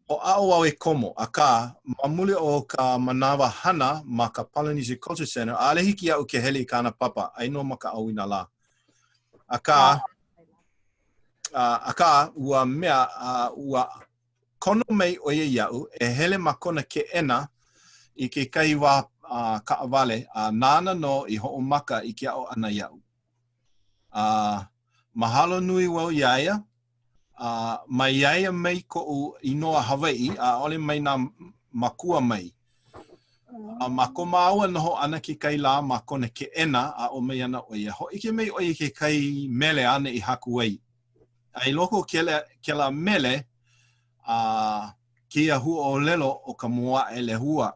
O ao wau e komo, mamuli o ka manawa hana ma ka Polynesian Culture Center, ale hiki au ke hele I kana papa, ai no ma ka au ina la. Ua mea, ua kono mai o ia iau, e hele ma kona ke ena I ke kai wā ka awale, nānā no I hoʻomaka I ke ao ana iau. Mahalo nui wau iaia, mai iaia mai ko u inoa Hawaiʻi, ole mai nā Makua mai. Ma ko māua noho ana ke kai la ma kona ke ena o mai ana o ia. Ho ike mai o ia ke kai mele ana I haku ai. Ai loko ke la mele, kia hua o lelo o Kamoaʻe lehua.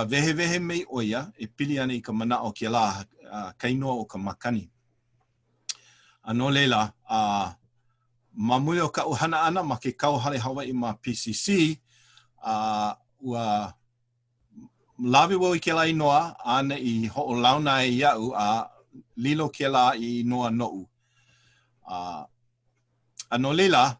Vehe mai o ia, e pili ana I ka mana o ke la, kainoa o ka makani. Ano leila, mamui o ka ʻohana ana ma ke kauhale Hawaiʻi ma PCC, ua lawe wau I ke la inoa, ana I hoʻolauna e iau, lilo ke la I inoa noʻu. Ano leila,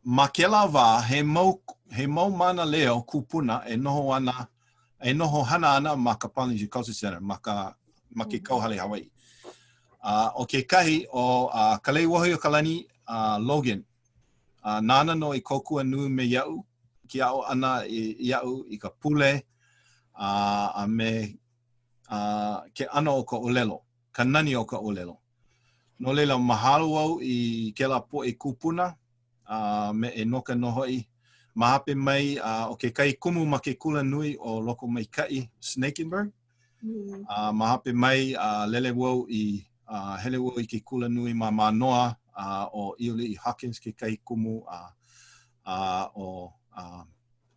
ma ke la wā, he mau mana leo kupuna e noho hana ana ma ka Polynesian Culture Center, ma ke kauhale Hawaiʻi. O ke kahi o ka lei wohi o ka lani Logan. Nānā no I kokua nui me iau, ki ao ana I iau I ka pule, me ke ana o ka ʻolelo, ka nani o ka ʻolelo. No leila mahalo au I ke la poʻe kupuna, me e noka no hoi. Mahape mai o ke kai kumu ma ke kulanui o loko mai kai Snakenburg. Mahape mai lele wau I hele wau I ke kulanui ma manoa o Iuli I Hawkins ke kai kumu o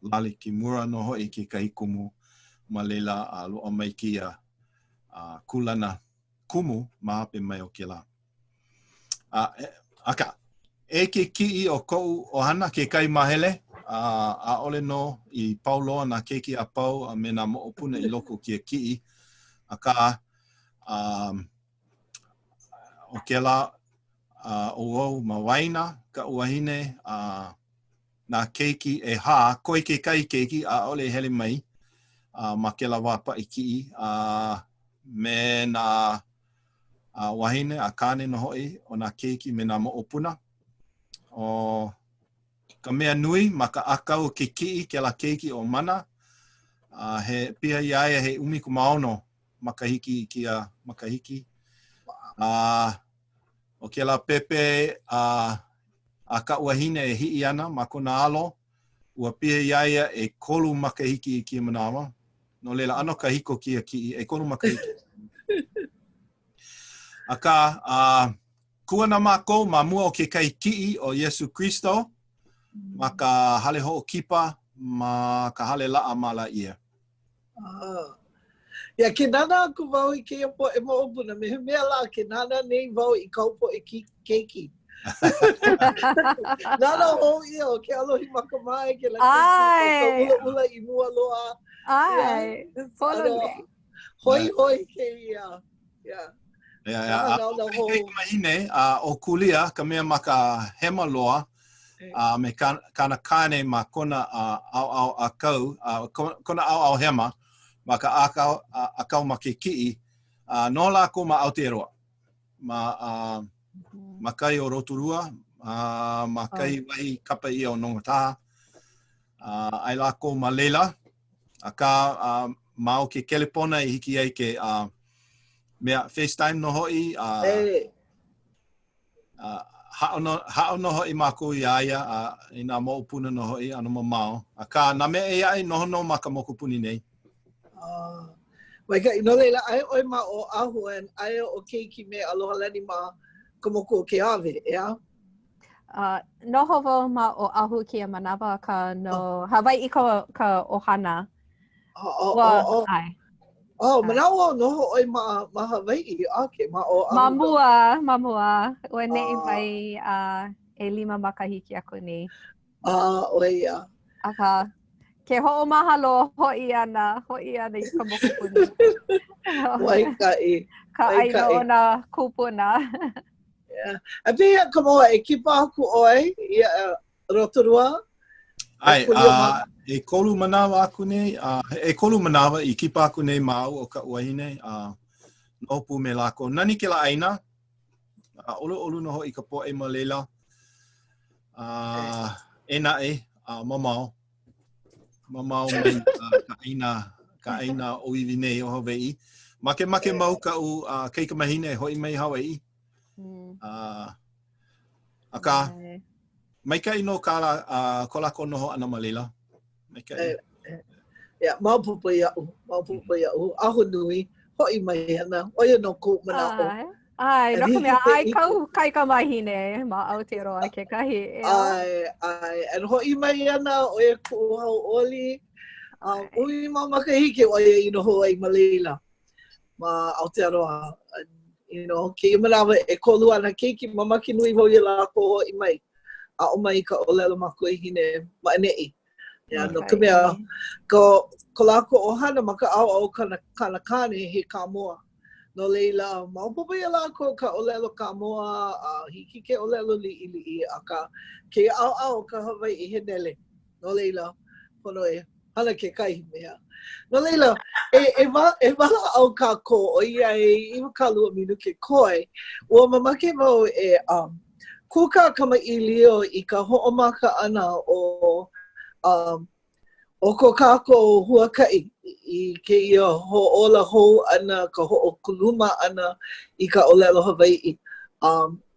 Lali Kimura no hoi ke kai kumu ma leila loa mai kia kulana kumu mahape mai o ke la. E ke ki'i o kou ʻohana ke kai mahele, ole no I pauloa na Keiki a pau me nā moʻopuna I loko kia ki'i. O ke la o ma waina ka uahine na Keiki e koi ke kai Keiki ole hele mai ma ke la wapa I ki'i me nā wahine kane no hoi o nā Keiki me nā moʻopuna. O ka mea nui ma ka akau ke ki'i ke la Keiki o mana He piha iaia he umiku maono makahiki kia makahiki. O ke la pepe a ka uahine e hi'i ana ma kona alo. Ua piha iaia e kolu makahiki kia manawa. No leila ano kahiko kia ki e kolu makahiki. Aka kuana mākou ma mua o ke kaiki'i o Yesu Kristo. Ma ka hale hoʻokipa ma ka hale la'a ma la ia. Ia ke nānā aku wau i kēia poʻe moʻopuna. Me he mea la ke nānā nei wau i kau poʻe Keiki. Nānā hou ia o ke alohi makamai ke la Keiki o ka ula ula i mua loa. Ai, pololi. Hoi hoi kēia. Ia. Keiki mahine o kulia ka mea maka hema loa me kanaka ma kona au akau, kona au hema. Maka akau ma ke ki'i, no lākou ma Aotearoa. Ma kai o Rotorua, ma kai wahi kapa ia o Nongataha. Ai lākou ma Leila. Aka ma o ke kelepona i hiki ai ke mea FaceTime no hoi. Hao no hoi mākou i aia, i nā moʻopuna no hoi, ano ma mao. Aka nā mea e ai noho no ma ka mokupuni nei. Waikai, no leila, ai oi ma o Ahuan, ai o Keiki me Alohalani ma ka moku o ke ave, ea? Noho wau ma o Ahu kia manawa ka no Hawaiʻi ka ʻohana. Manawa noho oi ma Hawaiʻi, ake, ma o Ahu. Ma mua. Ua neʻi mai e 5 makahiki aku ni. Oi ia. Aka, ke hoʻomahalo hoʻi ana I ka mokupuni. Waikai. Ka ʻaina o nā kupuna. A pia Kamoaʻe, kipa aku oi i Rotorua? Ai, e kolu manawa aku nei, e kolu manawa I kipa aku nei mau o ka uahine, nopu me lākou. Nani ke la ʻaina, olu no hoi ka poʻe ma leila, e naʻe, mamau. Mamau mai ka ʻaina o iwi nei o Hawaiʻi. Make mau ka u keika mahine hoi mai Hawaiʻi. Aka, maikai no ka ko lākou noho ana ma leila. Maikai. Ia, maupupa ia'u. Ahu nui, hoi mai ana. Oia no kou manao. Ai, no ka mea, ai kau kaika mahine ma Aotearoa kekahi. Ai, and hoi mai ana, oia ku hau oli. Ui ma makahiki oia I noho ai ma leila. Ma Aotearoa. You know, ke manawa e kolu ana Keiki mamaki nui hoi lākou hoi mai. A o mai ka ʻōlelo makua hine ma neʻi. Ia, no ka mea, ko lākou ʻohana ma ka au kanakane he Kamoa. No leila, maopopo ia lākou ka ʻōlelo Kamoa, hiki ke ʻōlelo liʻiliʻi, aka ke au ka Hawaiʻi he nele. No leila, pono e hana ke kai mea. No leila, e wala au kakou o ia e 5 minu ke koi, ua mamake mau e kuka kamaʻilio I ka hoʻomaka ʻana o ko kākou huakaʻi I kēia hoʻola hou ʻana ka hoʻokuluma ʻana I ka ʻōlelo Hawaiʻi.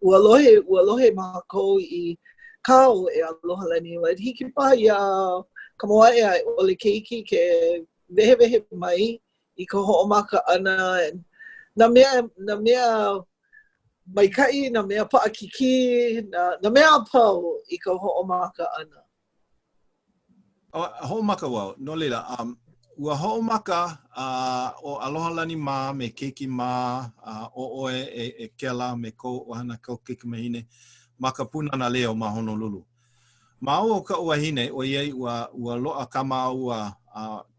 Ua lohe mākou I kau e Alohalani. Hiki paha ia Kamoaʻe ai ʻole Keiki ke wehewehe mai I ka hoʻomaka ʻana. Nā mea maikaʻi, nā mea paʻakiki, nā mea pau I ka hoʻomaka ʻana. Hoʻomaka wau, no leila. Ua hoʻomaka o Alohalani ma me Keiki ma o oe e kela me kou ʻohana kau keiki mahine ma ka punana leo ma Honolulu. Ma o ka uahine o iei ua loa kama ua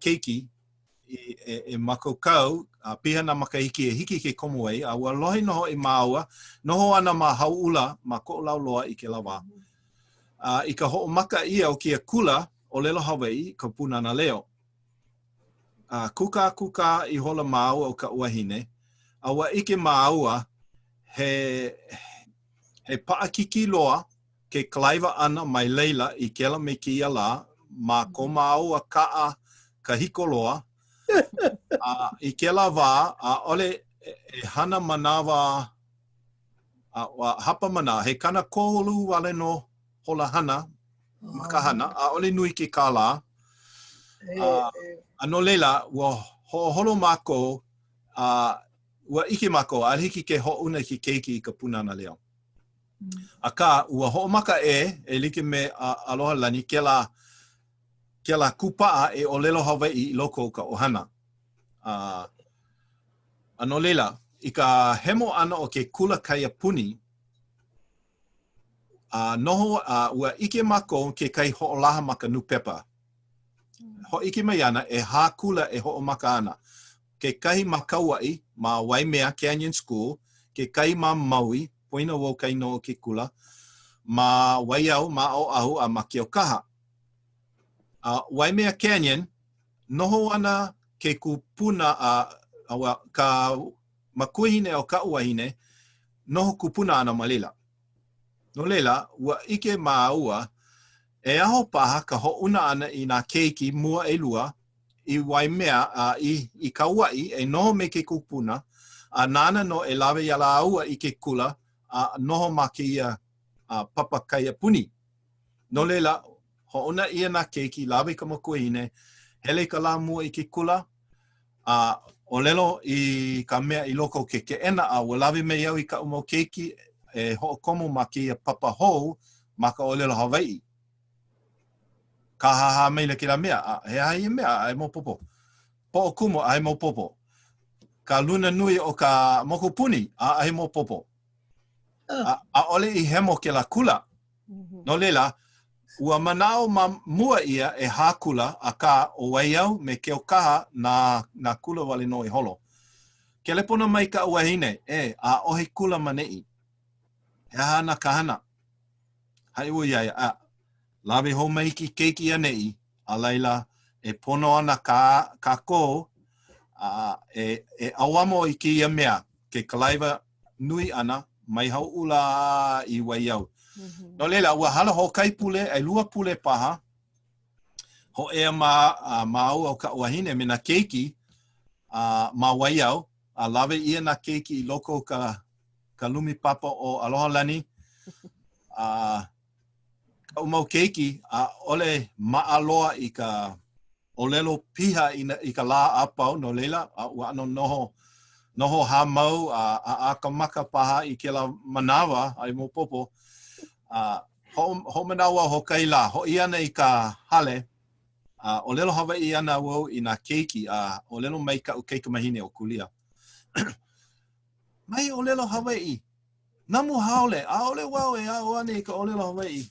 Keiki e makaukau piha na makahiki e hiki ke komo ai ua lohi noho I maua noho ana ma hauula ma ko lauloa I ke lawa. I ka hoʻomaka ia o kia kula ʻōlelo Hawaiʻi ka punana leo. Kuka ihola mau o ka uahine ua ike maua he paʻakiki loa ke kalaiwa ana mai leila I kela me kia la ma ko maua kaʻa ka hiko loa. I ke la wā, ole e hana manawa, hapa mana, he kana kōlu wale no hola hana, makahana, ole nui ke kāla. Ano leila, ua holo mākou, ua ike mākou, a hiki ke hoʻuna ki Keiki I ka punana leo. Aka, ua hoʻomaka e like me Alohalani ke la kupaa e ʻōlelo Hawaiʻi I loko ka ʻohana. Ano leila, I ka hemo ana o ke kula kaia puni, noho ua ike mākou ke kai hoʻolaha ma ka nupepa. Ho ike mai ana e hākula e hoʻomaka ana. Ke kahi ma Kawaiʻi, ma Waimea Canyon School, ke kai ma Maui, poina wau kai no o ke kula, ma Waiau, ma Oahu, a ma Keokaha. Waimea Canyon, noho ana ke kupuna ka makuahine o ka uahine, noho kupuna ana ma leila. No leila, ua ike ma aua, e aho paha ka hoʻuna ana I nā Keiki mua ʻelua, I Waimea, I Kawaiʻi, e noho me ke kupuna, a nānā no e lawe ia la aua I ke kula, noho ma ke ia papa kaia puni. No leila, hoʻuna ia nā Keiki, lawe ka makuahine, hele ka la mua I ke kula, ʻōlelo I ka mea I loko ke ʻena, ua lawe me iau I ka umau Keiki, e hoʻokomo ma ke ia papa hou, ma ka ʻōlelo Hawaiʻi. Ka haha meila ki la mea, he hai mea, ai mo popo. Poʻokumo, ai mo popo. Ka luna nui o ka mokopuni, ai mo popo. Ole I hemo ke la kula. No leila, ua manao ma mua ia e hākula a ka o waiau me ke o kaha na kula wale no I holo. Ke lepona mai ka uahine, a ohe kula manei. He hana ka hana. Hai ua iai, lawe ho mai ki Keiki anei, a laila e pono ana ka kakou, e awamo I ke ia mea, ke kalaiwa nui ana, mai hau ula I waiau. No leila, ua hala ho kai pule, e lua pule paha, ho ea ma au au ka uahine me na Keiki, ma waiau, a lawe ia na Keiki I loko ka lumi papa o Alohalani, ka umau Keiki, ole maaloa I ka ʻōlelo piha I ka lā apau, no leila, ua ano noho hamau, a ka maka paha I ke la manawa, ai mo popo, ho manawa ho kai la, ho I ana I ka hale, ʻōlelo Hawaiʻi ana wau I nā Keiki, ʻōlelo mai ka ukeika mahine o kulia. Mai ʻōlelo Hawaiʻi, namu haole, ole wau e o ane I ka ʻōlelo Hawaiʻi.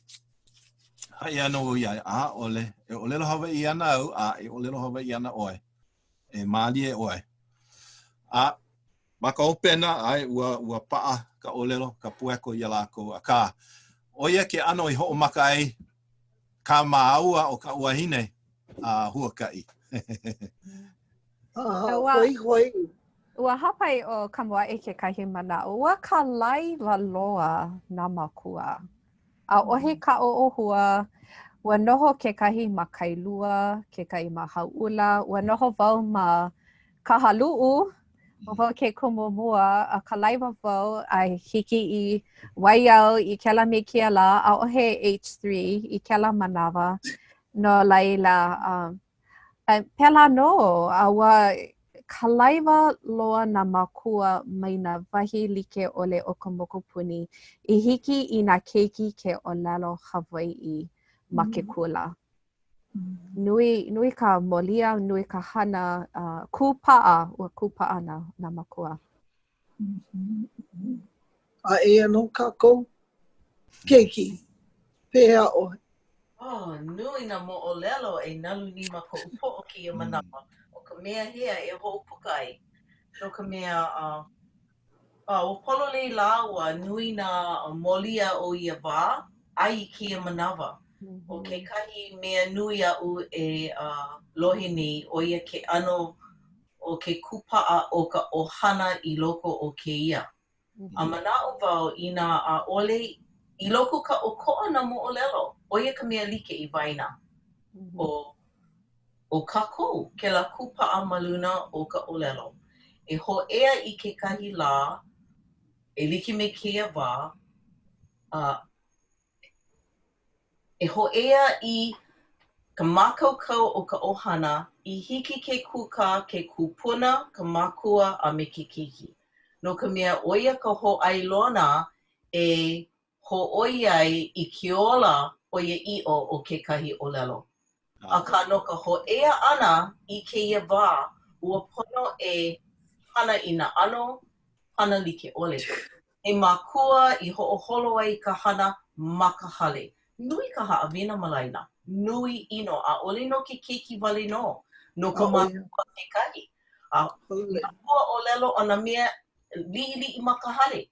Hai ana o iai, ole, e ʻōlelo Hawaiʻi ana au, e ʻōlelo Hawaiʻi ana oe, e mali e oe. Ma ka opena, ua paa ka ʻōlelo, ka pueko ia lākou, ka oia ke ano I hoʻomaka ai, ka māua o ka uahine, huakai. Hoi. Ua hapai o Kamoaʻe ke kahi mana, ua ka laiwa loa nā Makua. A ohe ka oohua, ua noho ke kahi ma kailua, ke kahi ma hauʻula, ua noho wau ma ka haluʻu, wau ke kumomua, a ka laiwa wau a hiki I waiau I kela me kia la, a ohe H3 I kela manawa, no laila, pela no, a ua ka laiwa loa nā Makua mai nā wahi like ʻole o ka mokopuni I hiki I nā Keiki ke ʻōlelo Hawaiʻi ma ke kula. Nui ka molia, nui ka hana, kūpaʻa, ua kūpaʻa nā Makua. A e ano kakou? Keiki, pēhea ʻoe. Nui nā moʻolelo e nalu ni ma koʻu poʻo ki ia manawa. Ka mea hea e hoʻopuka ai. No ka mea, o pololei la ua nui nā molia o ia wā, ai I kia manawa. O kekahi mea nui aʻu e lohe nei, o ia ke ano o ke kupaʻa o ka ʻohana I loko o kēia. A manaʻo wau I nā ʻaʻole I loko ka ʻokoʻa nā moʻolelo, o ia ka mea like I waena. o kakou, ke la kupa'a maluna o ka ʻōlelo. E hoʻea I kekahi lā, e like me kēia wā, e hoʻea I ka mākaukau o ka ʻohana, I hiki ke kuka, ke kupuna, ka makua, a me ke keiki. No ka mea oia ka hoʻailona e hoʻoiai I ke ola oia iʻo o kekahi ʻōlelo. Aka no ka hoʻea ʻana I kēia wā, ua pono e hana I nā ʻano, hana like ʻole. E makua I hoʻoholo ai ka hana ma ka hale. Nui ka haʻawina ma laila. Nui ʻino. ʻAʻole no ke keiki wale no ka makua kekahi. Makua ʻōlelo o nā mea liʻiliʻi ma ka hale.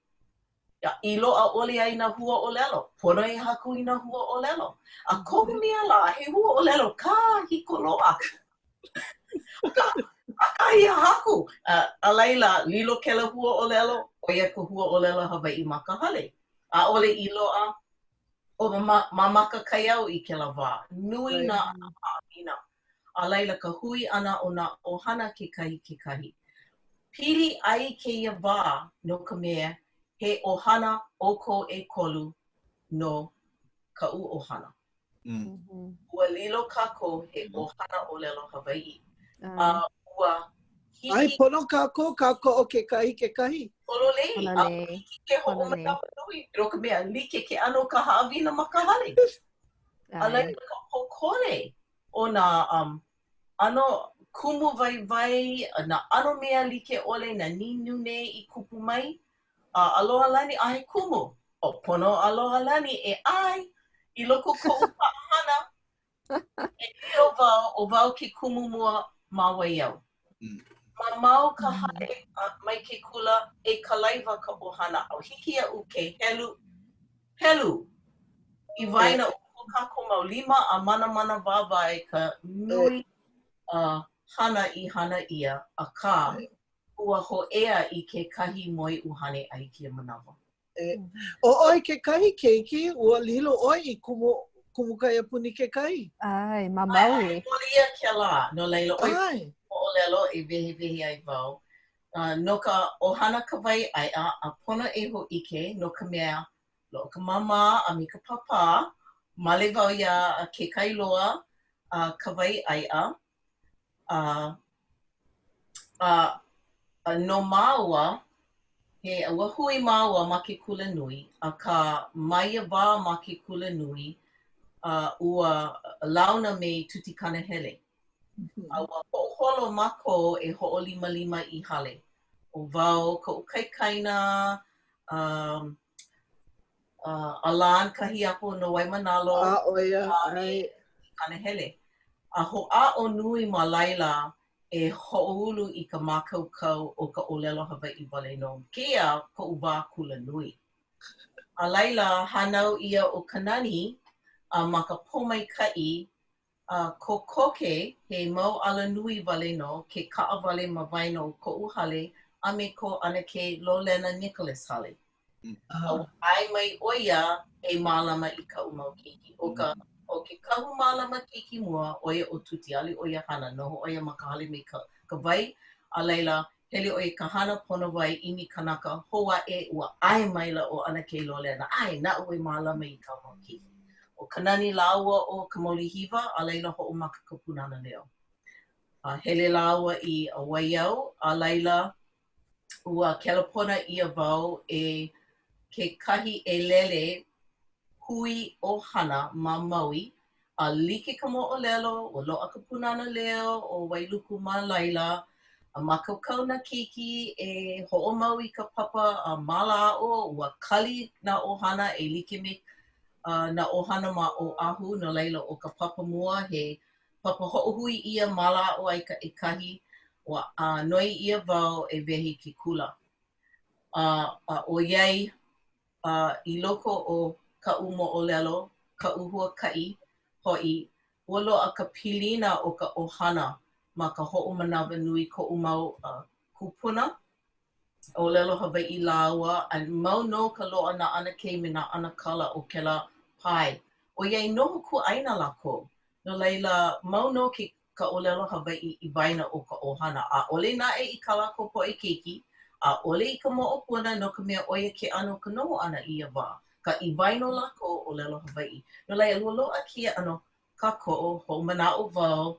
I loa ʻole ai nā hua ʻōlelo. Pono e haku I nā hua ʻōlelo. A kohu mea la, he hua ʻōlelo ka hikoloa. A kahia haku. A laila, lilo kela hua ʻōlelo, oia ka hua ʻōlelo Hawaiʻi ma ka hale. ʻAʻole I loa, o mamaka kai au I kela wā. Nui nā haʻawina. A laila ka hui ʻana o nā ʻohana kekahi. Pili ai kēia wā no ka mea he ʻohana ʻoko e kolu no ka'u ʻohana. Ua lilo kākou he ʻohana ʻōlelo Hawaiʻi. Ua hiki... Ai, pono kākou o kekahi. Ololei, a hiki ke hoʻomanawa nui. No ka mea, like ke ano ka haʻawina ma ka hale. A laila ka hokole o nā ano kumu waiwai, nā ano mea like ʻole, nā ninu nei I kupu mai. Alohalani ahe kumu. O pono alohalani e ai I loko koʻu paʻahana. E io wau o wau ke kumu mua ma waiau. Ma mau ka hae mai ke kula e kalaiwa ka ʻohana. Au hiki aʻu ke helu. I waina o kākou mau 5 a mana wāwae ka nui hana I hana ia a kā ua hoʻea I ke kahi moi uhane ai kia manawa. O oi ke kahi Keiki, ua lilo oi I kumu kai puni ke kai. Ai, mamaui. Ai, ia ke la. No leila, oi moʻolelo e wehe ai wau. No ka ʻohana Kawaiʻaeʻa a pono e hoʻike no ka mea lo ka mama a me ka papa. Male wau ia ke kailoa Kawaiʻaeʻa. No māua, he ua hui māua ma ke kulanui, a ka maia wā ma ke kulanui ua launa me tuti kanahele. Ua hoʻoholo mako e hoʻolima I hale. O wau ka ukaikaina, alan kahi apo no waimanalo, kanahele. A hoʻa o nui ma laila e hoʻoulu I ka mākaukau o ka ʻōlelo Hawaiʻi wale no. Kēia koʻu wā kulanui. A laila hanau ia o Kanani ma ka pōmaikaʻi ko koke he mau ala nui wale no ke kaʻa wale ma waena o koʻu hale a me ko ana ke Lolena Nicholas hale. Ai mai oia e mālama I ka'u mau keiki. O ke kahu mālama keiki mua, oia o tuti ali oia hana, noho oia ma ka hale me ka wai. A laila, hele oia ka hana pono wai ʻimi kanaka hoa e ua ai maila o ana ke Lolena. Ai, na ue mālama I ka'u mau keiki. O Kanani laua o ka molihiwa, a laila hoʻomaka ka punana leo. Hele laua I waiau, a laila ua kelapona ia wau e ke kahi e lele hui ʻohana ma Maui, a like ka moʻolelo, o loaʻa ka punana leo, o wailuku ma laila, a makaukau na keiki e hoʻomau I ka papa a malaʻo, ua kali nā ʻohana e like me nā ʻohana ma Oʻahu, no laila o ka papa mua, he papa hoʻohui ia malaʻo ai ka ʻekahi, ua noi ia wau e wehi ke kula. O iai, I loko o ka'u moʻolelo, ka'u huakaʻi hoʻi, ua loaʻa ka pilina o ka ʻohana ma ka hoʻomanawa nui koʻu mau kupuna. ʻŌlelo Hawaiʻi lāua, a mau no ka loaʻa nā ʻana kei me nā ʻana kala o kēlā pai. O iai noho kūʻaina lākou. No laila, mau no ka ka ʻōlelo Hawaiʻi I waina o ka ʻohana. A ʻole naʻe I ka lākou poʻe keiki, a ʻole I ka moʻopuna no ka mea ʻoia ke ʻano ka noho ʻana I wā. Ka I waino lākou ʻōlelo Hawaiʻi. No laila loa kia ʻano ka koʻo, hoʻomanaʻo wau,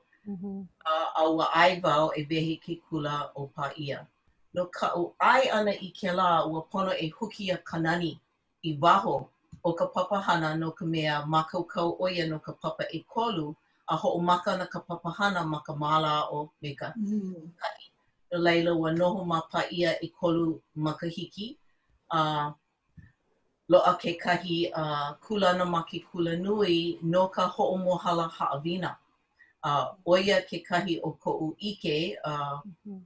a ua ʻai wau e wehe ke kula o Paia. No ka ʻai ʻana I kēlā ua pono e huki a kanani I waho o ka papahana no ka mea mākaukau ʻoia no ka papa e kolu a hoʻomaka na ka papahana ma ka māla o me ka kai. No laila ua noho ma Paia e kolu ma ka hiki. Loa kekahi kulana ma ke kulanui no ka hoʻomohala haʻawina. Oia kekahi o koʻu ʻike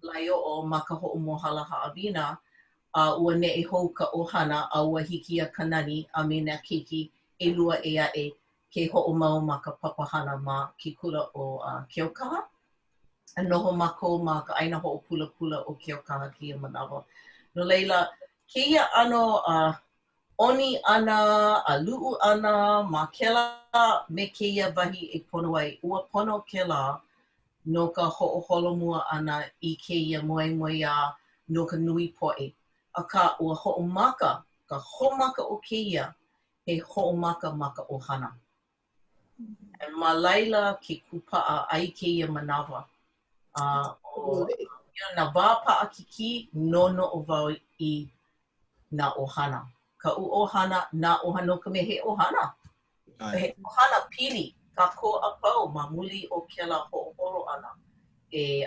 laiʻoʻo ma ka hoʻomohala haʻawina ua neʻe hou ka ʻohana a ua hiki a kanani a me nā keiki ʻelua e aʻe ke hoʻomau ma ka papahana ma ke kula o keokaha. A noho mākou ma ka ʻaina hoʻopulapula o keokaha kia manawa. No leila, kēia ʻano oni ʻana, a luʻu ʻana, ma kēlā me kēia wahi e pono ai. Ua pono kēlā no ka hoʻoholomua ʻana I kēia moemoeā no ka nui poʻe. Aka ua hoʻomaka, ka homaka o kēia he hoʻomaka ma ka ʻohana. E ma laila ke kupaʻa ai kēia manawa. Nā wā paʻakiki nono o wau I nā ʻohana. Ka ʻohana, nā ʻohana no ka mea he ʻohana. He ʻohana pili, kakou a pau ma muli o kēlā hoʻoholo ʻana e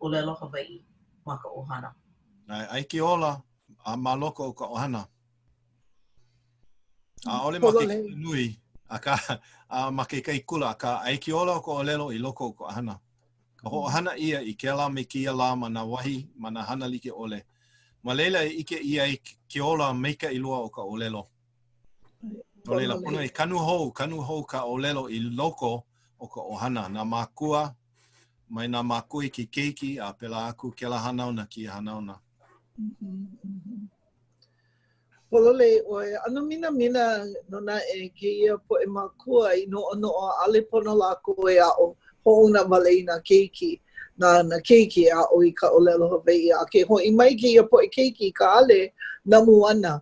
ʻōlelo Hawaiʻi ma ka ʻohana. Ai ke ola a ma loko o ka ʻohana. A ole ma ke nui, a ma ke kai kula, ka ai ke ola o ka ʻōlelo I loko o ka ʻohana. Ka hoʻohana ia I kēlā me kia lā ma nā wahi, ma nā hana like ole. Ma leila e ike ia I ke ola meika I lua o ka ʻōlelo. No leila, pono I kanu hou ka ʻōlelo I loko o ka ʻohana. Nā Makua, mai nā Makua I ke Keiki, a pela aku ke la hanauna ki hanauna. Polole, oe, ano mina no na e kēia poʻe Makua I noʻonoʻo ale pono lākou e aʻo hoʻuna wale I nā Keiki. Nā Keiki a o I ka ʻōlelo Hawaiʻi. A ke hoʻi mai kēia poʻe Keiki ka ale namu ana.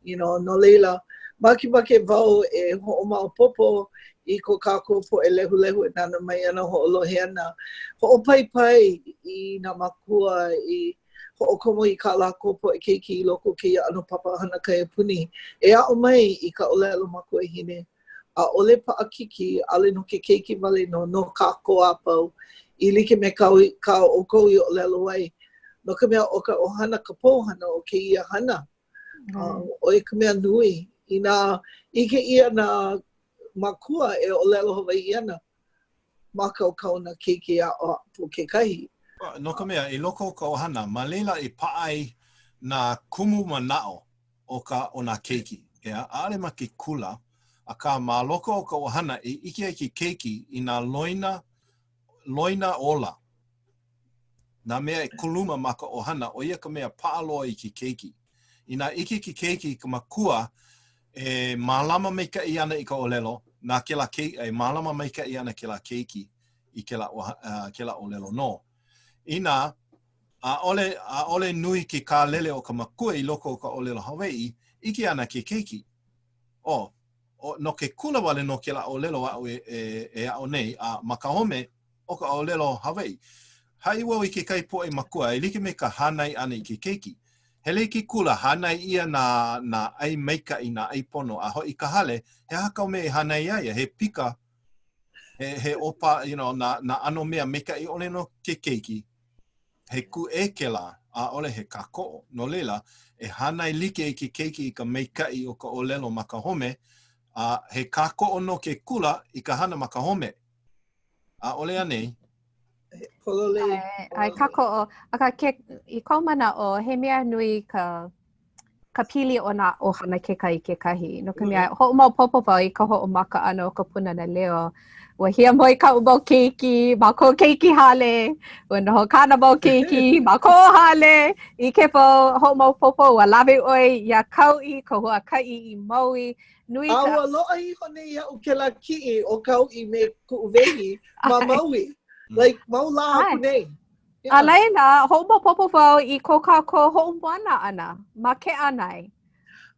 You know, no leila, makimake wau e hoʻomaopopo I ko kākou poʻe lehulehu e nana mai ana hoʻolohe ana. Hoʻopaipai I nā Makua I hoʻokomo I ka lākou poʻe Keiki I loko kēia ʻano papahana kaiapuni. E aʻo mai I ka ʻōlelo makuahine. A ole paʻakiki, ale no ke keiki wale no kākou a pau. I like me ka o kou I ʻōlelo ai. No ka mea o ka ʻohana ka pōhana o kēia hana. O I ka mea nui. I nā ike ia nā Makua e ʻōlelo Hawaiʻi ana. Ma kaukau nā keiki a po kekahi. No ka mea, I loko o ka ʻohana, ma leila I paʻai nā kumu manaʻo o nā keiki. Ea, ʻaʻole ma ke kula, a ka ma loko o ka ʻohana I ike ai ke keiki I nā loina ola. Nā mea e kuluma ma ka ʻohana, o ia ka mea paʻaloa I ke keiki. I nā ike ke keiki ka Makua, e mālama maikaʻi ana I ka ʻōlelo, nā kēlā keiki, e mālama maikaʻi ana kēlā keiki I kēlā ʻōlelo no. Ina, ʻaʻole nui ke kālele o ka Makua I loko o ka ʻōlelo Hawaiʻi, ike ana ke keiki. No ke kula wale no kēlā ʻōlelo aʻu e aʻo nei, a ma ka home o ka ʻōlelo Hawaiʻi. Hai wau I ke kai poʻe Makua, e like me ka hānai ana I ke keiki. Hele ki kula, hānai ia nā ʻai maikaʻi, nā ʻai pono, a hoʻi ka hale, he hakau me hānai aia, he pika, he opa, you know, nā ano mea maikaʻi ole no ke keiki, he ku e kēlā, a ole he kākoʻo. No leila, e hānai like I ke keiki I ka maikaʻi o ka ʻōlelo ma ka home, a he kākoʻo no ke kula I ka hana ma ka home. A ole anei. Ai kākoʻo, I kou mana o he mea nui ka pili o nā ʻohana kekahi. No ka mea hoʻomaopopo wau I ka hoʻomaka ʻana o ka punana leo. Ua hia moi ka mau keiki, ma kou keiki hale. Ua noho kāna mau keiki, ma kou hale. I ke pau hoʻomaopopo, ua lawe oi ia kauʻi, ka huakaʻi I maui. Nui ka... Ua loa I hone ia o kēlā kiʻi o kauʻi me kuʻuwehi ma maui. Like, maula pune. Alaila, ho'o popo wau I ko kākou ho'o moana ana, ma ke anai.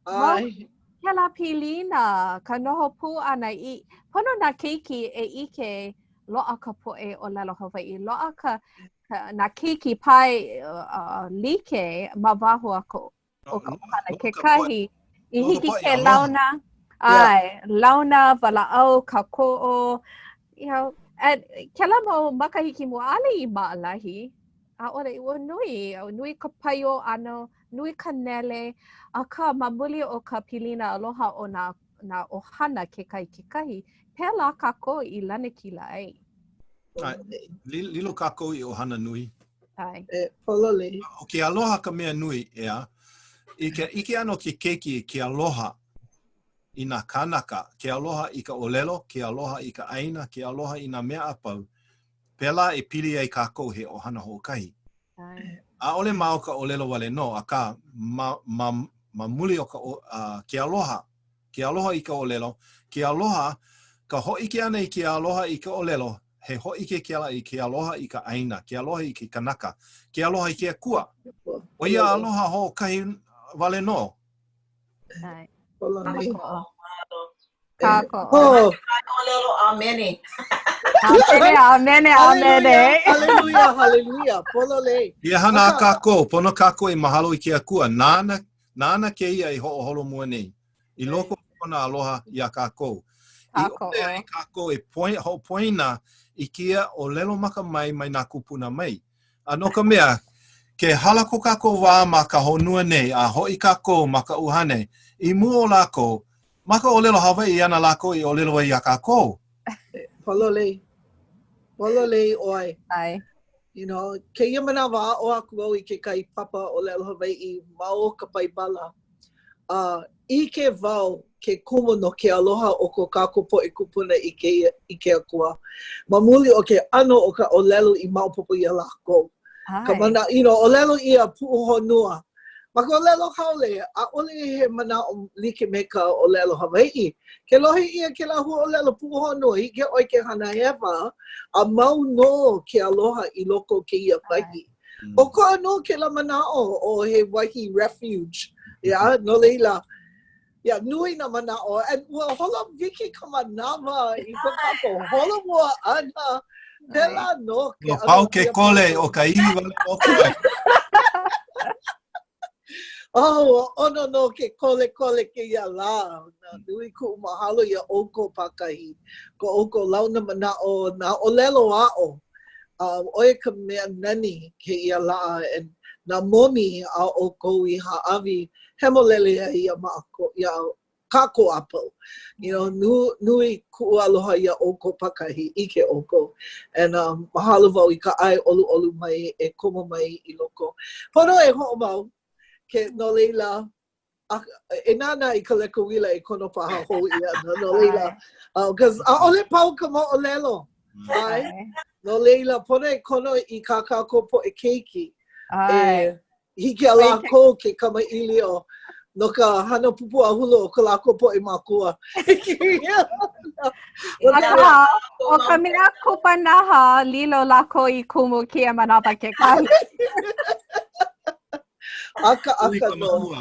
Ai. Kela pilina, ka noho pū ana I, pono na Keiki e ike loa ka poʻe ʻōlelo Hawaiʻi, loa na Keiki pai like ma waho ako o ka ʻohana kekahi. I hiki ke launa, launa, walaʻau, ka koʻo, you know, and kela mo makahiki mo ale I maʻalahi. ʻAʻole ua nui ka paio ano, nui ka nele, a ka mamuli o ka pilina aloha o na ʻohana kekahi, pēlā kākou I lana kila ai. Lilo kākou I ʻohana nui. Ai. Polole. O ke aloha ka mea nui, ea. I ke ike ano ke keiki ke aloha I nā kanaka, ke aloha I ka ʻōlelo, ke aloha I ka ʻaina, ke aloha I nā mea apau. Pēlā e pili ai kākou he ʻohana hoʻokahi. ʻAʻole ma o ka ʻōlelo wale no, a ka ma muli o ka ke aloha I ka ʻōlelo, ke aloha, ka hoʻike ana I ke aloha I ka ʻōlelo, he hoʻike ke aloha I ka ʻaina, ke aloha I ke kanaka, ke aloha I ke akua. O ia aloha hoʻokahi wale no. Kako. Oh. Amene. Amene. Hallelujah, hallelujah. Polole. Ia hana a kākou, pono kākou I mahalo I ke akua, nānā kēia I hoʻoholo mua nei. I loko kona aloha I a kākou. I ole ai kākou e hoʻopoina I kia ʻōlelo maka mai nā kupuna mai. A no ka mea, ke hala ko kākou wā ma ka honua nei, a hoʻi kākou ma ka uhane, I mua o lākou, ma ka ʻōlelo Hawaiʻi ana lākou I ʻōlelo ai a kākou. Polole oi. Ai. You know, kēia manawa o aku au I ke kai papa ʻōlelo Hawaiʻi ma o ka paibala. I ke wau ke kumu no ke aloha o ko kākou poʻe kupuna I ke akua. Ma muli o ke ano o ka ʻōlelo I maupopo ia lākou. Ka mana, you know, ʻōlelo ia puʻu honua. Ma ka ʻōlelo haole, ʻaʻole he mana o like me ka ʻōlelo Hawaiʻi. Ke lohi ia ke lahu ʻōlelo puʻu honua, hike oi ke hana hewa, a mau no ke aloha I loko kēia waihi. O ko anō ke la manao o he waihi refuge. Yeah, no leila. Yeah, nui na manao. And ua hola wiki ka manawa I ka kako. Hola mua ana. Pela no ke aloha. Pau ke kole o ka iwi wale o kai. Oh, no ke kole ke ia la. Nui ku mahalo ia oko pakahi. Ko oko launa manao na ʻōlelo a'o. Oe ka mea nani ke ia la and na momi a oko I ha'awi hemolele ia ma'ako ia kako apau. You know, nui ku aloha ia oko pakahi I ke oko. And mahalo wau I ka ai olu mai e komo mai I loko. Pono e ho'o mau. Ke no leila e nānā I ka leko wila e kono paha hou ia no leila because ʻaʻole pau ka moʻolelo ai no leila pono e kono I ka kākou poʻe Keiki e hiki a lākou ke kamaʻilio no ka hana pupu a hulu o ka lākou poʻe Makua o ka mea kupanaha lilo lākou I kumu kia manapa ke kai Aka no.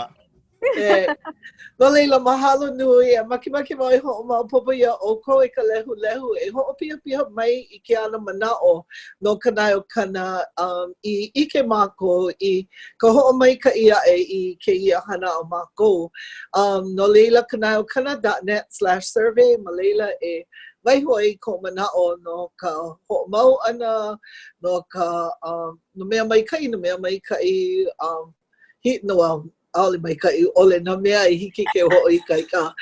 No leila mahalo nui e makimaki mai ho'o maopopo ia o ko e ka lehu e ho'o pia mai I ke ana mana'o no kanai o kana I ike mako I ka ho'o mai ka ia I ke ia hana o mako. No leila kanai o kana.net/survey ma leila e waiho ai ko mana'o no ka ho'o mau ana no ka no mea mai kai hit no ʻaʻole mai kai ʻole na mea I hiki ke hoʻo I ka.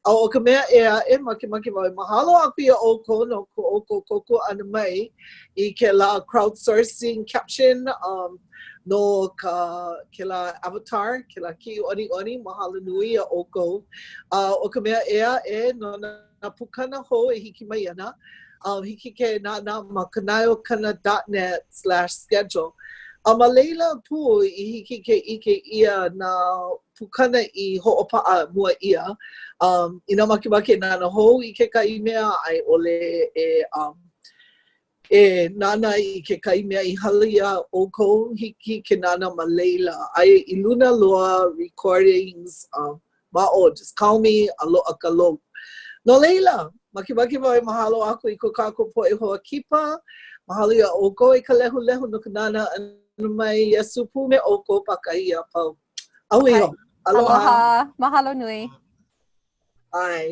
O ka mea e makimaki mai mahalo aku ia oko no ko oko koko ana mai I ke la crowdsourcing caption no ke la avatar ke la ki oni mahalo nui ia oko. O ka mea e no na pukana ho e hiki mai ana. Hiki ke nānā ma kanaio kana.net/schedule. Ma leila pu I hiki ke ike ia na pukana I hoʻopaʻa mua ia. Ina makimaki nāna hou I ke kai mea ai ʻole e nānā I ke kai mea I halia ʻoukou hiki ke nānā ma leila. Ai I luna loa recordings ma'o, just call me aloha ka lou. No leila, makimaki wau e mahalo aku I ko kākou poʻe hoa kipa. Mahalo ia ʻoukou I ka lehu no ka nānā anu mai Yesu pu me ʻoukou pakaia pau. Au iho. Aloha. Mahalo nui. Ai.